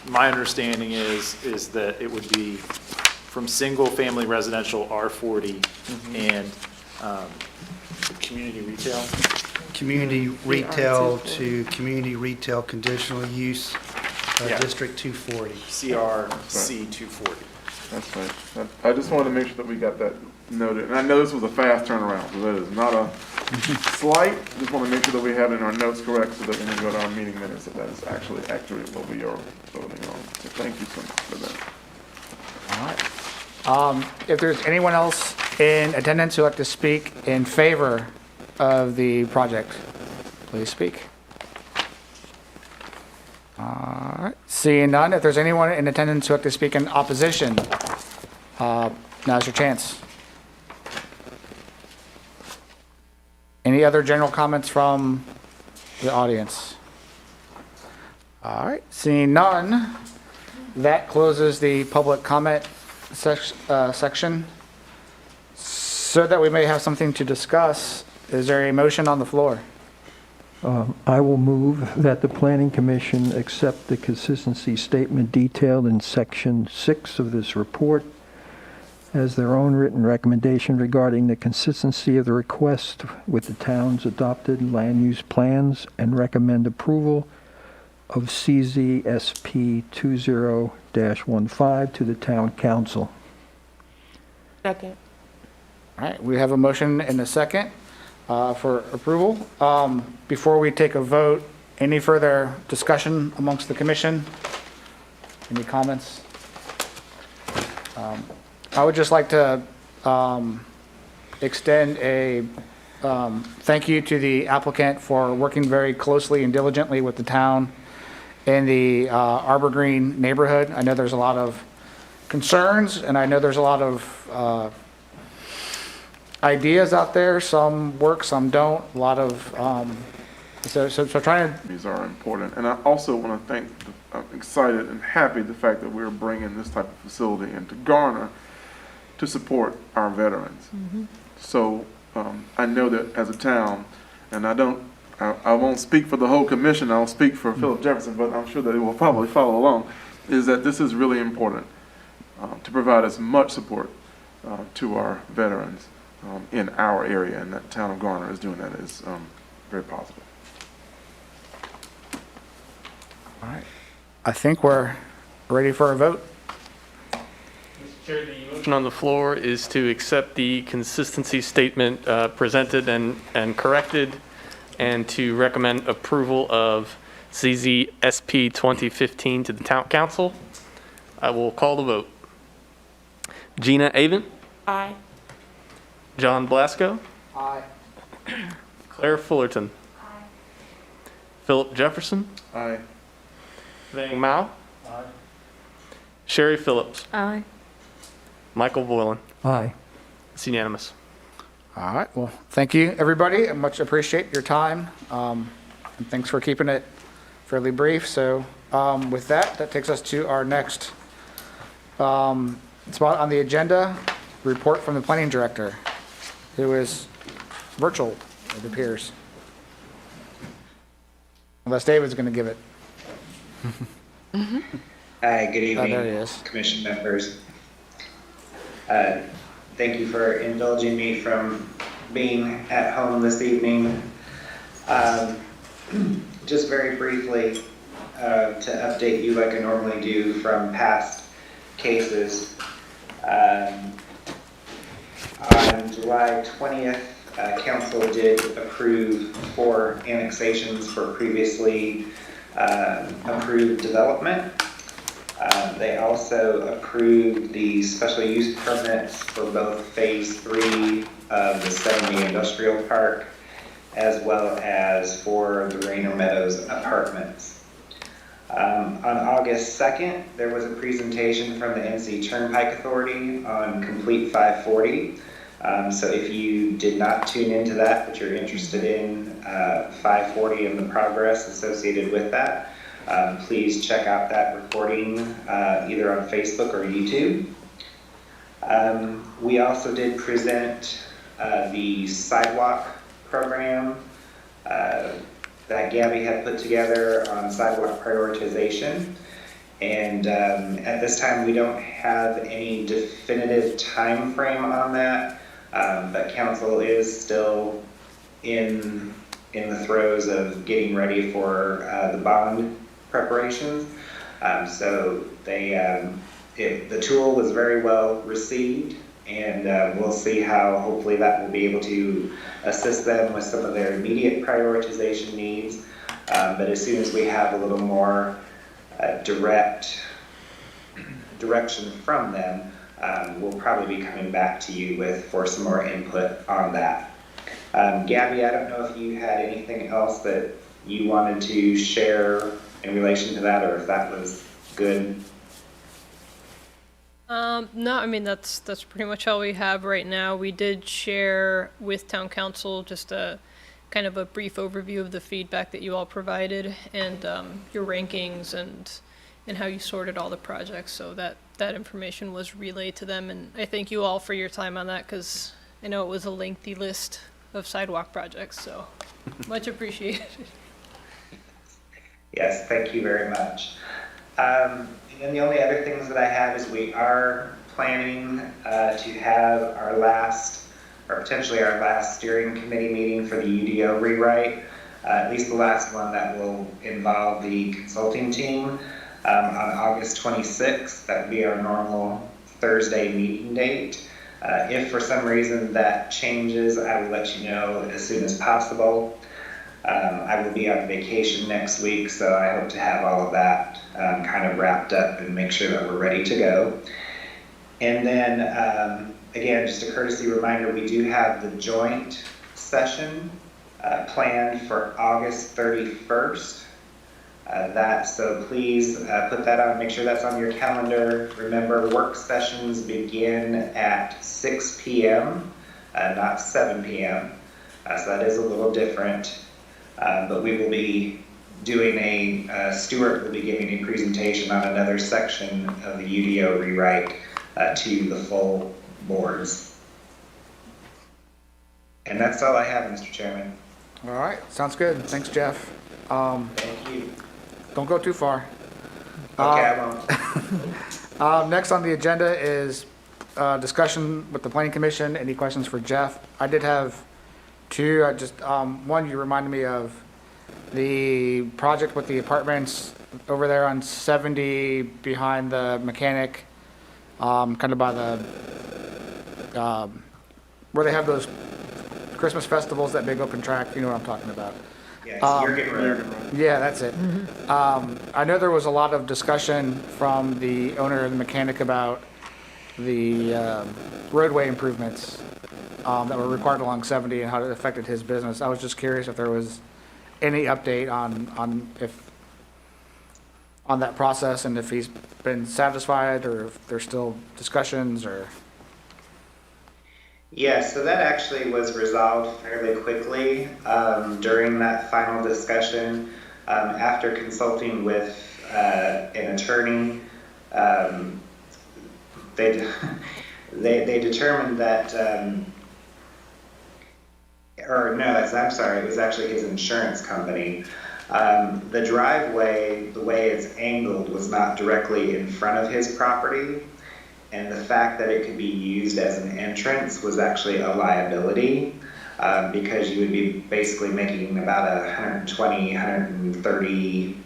My understanding is that it would be from single-family residential R40 and community retail. community retail to community retail conditional use, Yeah. District 240. CRC 240. That's right. I just wanted to make sure that we got that noted. And I know this was a fast turnaround, so that is not a slight. Just want to make sure that we have it in our notes correct so that when we go to our meeting minutes, that is actually accurate what we are voting on. So thank you so much for that. All right. If there's anyone else in attendance who'd like to speak in favor of the project, please speak. All right. Seeing none, if there's anyone in attendance who'd like to speak in opposition, now's your chance. Any other general comments from the audience? All right. Seeing none, that closes the public comment section. So that we may have something to discuss, is there a motion on the floor? I will move that the Planning Commission accept the consistency statement detailed in Section 6 of this report as their own written recommendation regarding the consistency of the request with the town's adopted land use plans and recommend approval of CZSP 20-15 to the town council. Second. All right, we have a motion and a second for approval. Before we take a vote, any further discussion amongst the commission? Any comments? I would just like to extend a thank you to the applicant for working very closely and diligently with the town in the Arbor Green neighborhood. I know there's a lot of concerns, and I know there's a lot of ideas out there. Some work, some don't. A lot of so trying to. These are important, and I also want to thank. I'm excited and happy the fact that we're bringing this type of facility into Garner to support our veterans. So I know that as a town, and I won't speak for the whole commission. I'll speak for Philip Jefferson, but I'm sure that it will probably follow along. Is that this is really important to provide as much support to our veterans in our area, and that town of Garner is doing that is very positive. All right. I think we're ready for a vote. Mr. Chair, the motion on the floor is to accept the consistency statement presented and corrected, and to recommend approval of CZSP 2015 to the town council. I will call the vote. Gina Avent? Aye. John Blasco? Aye. Claire Fullerton? Aye. Philip Jefferson? Aye. Vang Mao? Aye. Sherry Phillips? Aye. Michael Boylan? Aye. It's unanimous. All right. Well, thank you, everybody. I much appreciate your time. And thanks for keeping it fairly brief. So with that, that takes us to our next spot on the agenda, report from the planning director, who is virtual, it appears. Unless David's going to give it. Hi, good evening, there he is. commission members. Thank you for indulging me from being at home this evening. Just very briefly, to update you like I normally do from past cases. On July 20th, council did approve 4 annexations for previously approved development. They also approved the special use permits for both phase 3 of the 70 Industrial Park, as well as for the Rainer Meadows apartments. On August 2nd, there was a presentation from the NC Turnpike Authority on Complete 540. So if you did not tune into that, but you're interested in 540 and the progress associated with that, please check out that recording either on Facebook or YouTube. We also did present the Sidewalk program that Gabby had put together on Sidewalk Prioritization. And at this time, we don't have any definitive time frame on that, but council is still in the throes of getting ready for the bond preparations. So the tool was very well received, and we'll see how hopefully that will be able to assist them with some of their immediate prioritization needs. But as soon as we have a little more direct direction from them, we'll probably be coming back to you for some more input on that. Gabby, I don't know if you had anything else that you wanted to share in relation to that, or if that was good. No, I mean, that's pretty much all we have right now. We did share with town council just a kind of a brief overview of the feedback that you all provided, and your rankings and how you sorted all the projects, so that information was relayed to them. And I thank you all for your time on that, because I know it was a lengthy list of sidewalk projects, so much appreciated. Yes, thank you very much. And the only other things that I have is we are planning to have our last, or potentially our last steering committee meeting for the UDO rewrite, at least the last one that will involve the consulting team on August 26th. That would be our normal Thursday meeting date. If for some reason that changes, I will let you know as soon as possible. I will be on vacation next week, so I hope to have all of that kind of wrapped up and make sure that we're ready to go. And then, again, just a courtesy reminder, we do have the joint session planned for August 31st. So please put that on, make sure that's on your calendar. Remember, work sessions begin at 6 p.m., not 7 p.m. So that is a little different. But we will be doing Stuart will be giving a presentation on another section of the UDO rewrite to the full boards. And that's all I have, Mr. Chairman. All right, sounds good. Thanks, Jeff. Thank you. Don't go too far. Okay, I won't. Next on the agenda is discussion with the Planning Commission. Any questions for Jeff? I did have two. One, you reminded me of the project with the apartments over there on 70 behind the mechanic, kind of by the, where they have those Christmas festivals, that big open track. You know what I'm talking about. Yes, you're getting ready. Yeah, that's it. I know there was a lot of discussion from the owner and the mechanic about the roadway improvements that were required along 70 and how it affected his business. I was just curious if there was any update on that process, and if he's been satisfied, or if there's still discussions, or. Yes, so that actually was resolved fairly quickly during that final discussion. After consulting with an attorney, they determined that, I'm sorry, it was actually his insurance company. The driveway, the way it's angled, was not directly in front of his property. And the fact that it could be used as an entrance was actually a liability because you would be basically making about a 120, 130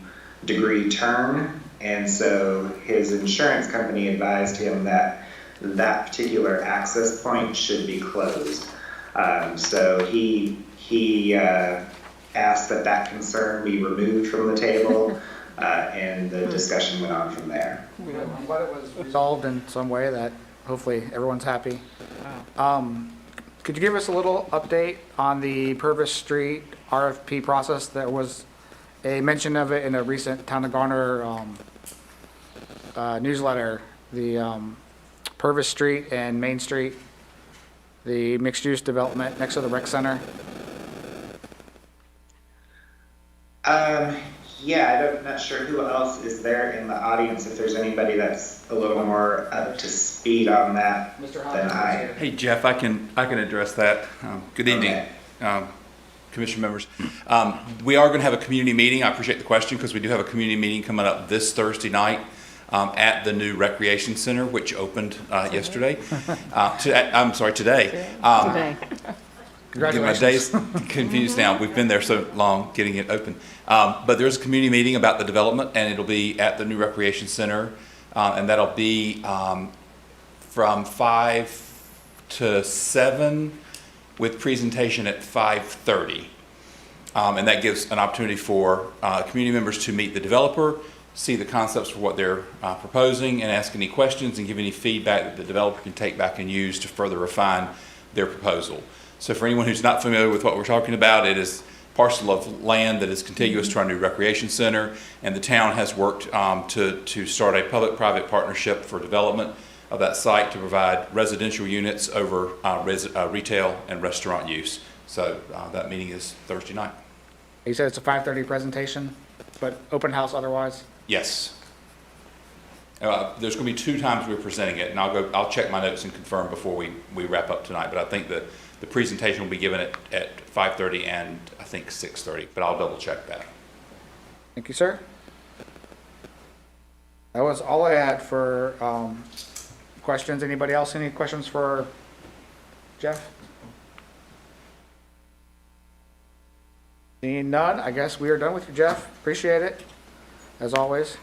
degree turn. And so his insurance company advised him that that particular access point should be closed. So he asked that that concern be removed from the table. And the discussion went on from there. I'm glad it was resolved in some way that hopefully everyone's happy. Could you give us a little update on the Purvis Street RFP process? There was a mention of it in a recent Town of Garner newsletter. The Purvis Street and Main Street, the mixed-use development next to the rec center. Yeah, I'm not sure who else is there in the audience, if there's anybody that's a little more up to speed on that than I. Hey, Jeff, I can address that. Good evening, Commission members. We are going to have a community meeting. I appreciate the question because we do have a community meeting coming up this Thursday night at the new Recreation Center, which opened yesterday. Today. Today. Get my days confused now. We've been there so long getting it open. But there's a community meeting about the development, and it'll be at the new Recreation Center, and that'll be from 5 to 7 with presentation at 5:30. And that gives an opportunity for community members to meet the developer, see the concepts for what they're proposing, and ask any questions and give any feedback that the developer can take back and use to further refine their proposal. So for anyone who's not familiar with what we're talking about, it is a parcel of land that is contiguous to our new recreation center, and the town has worked to start a public-private partnership for development of that site to provide residential units over retail and restaurant use. So that meeting is Thursday night. You said it's a 5:30 presentation, but open house otherwise? Yes. There's going to be 2 times we're presenting it, and I'll check my notes and confirm before we wrap up tonight. But I think that the presentation will be given at 5:30 and I think 6:30, but I'll double check that. Thank you, sir. That was all I had for questions? Anybody else? Any questions for Jeff? Seeing none, I guess we are done with you, Jeff. Appreciate it, as always.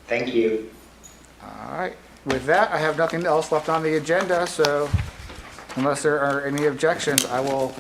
Thank you. All right. With that, I have nothing else left on the agenda, so unless there are any objections, I will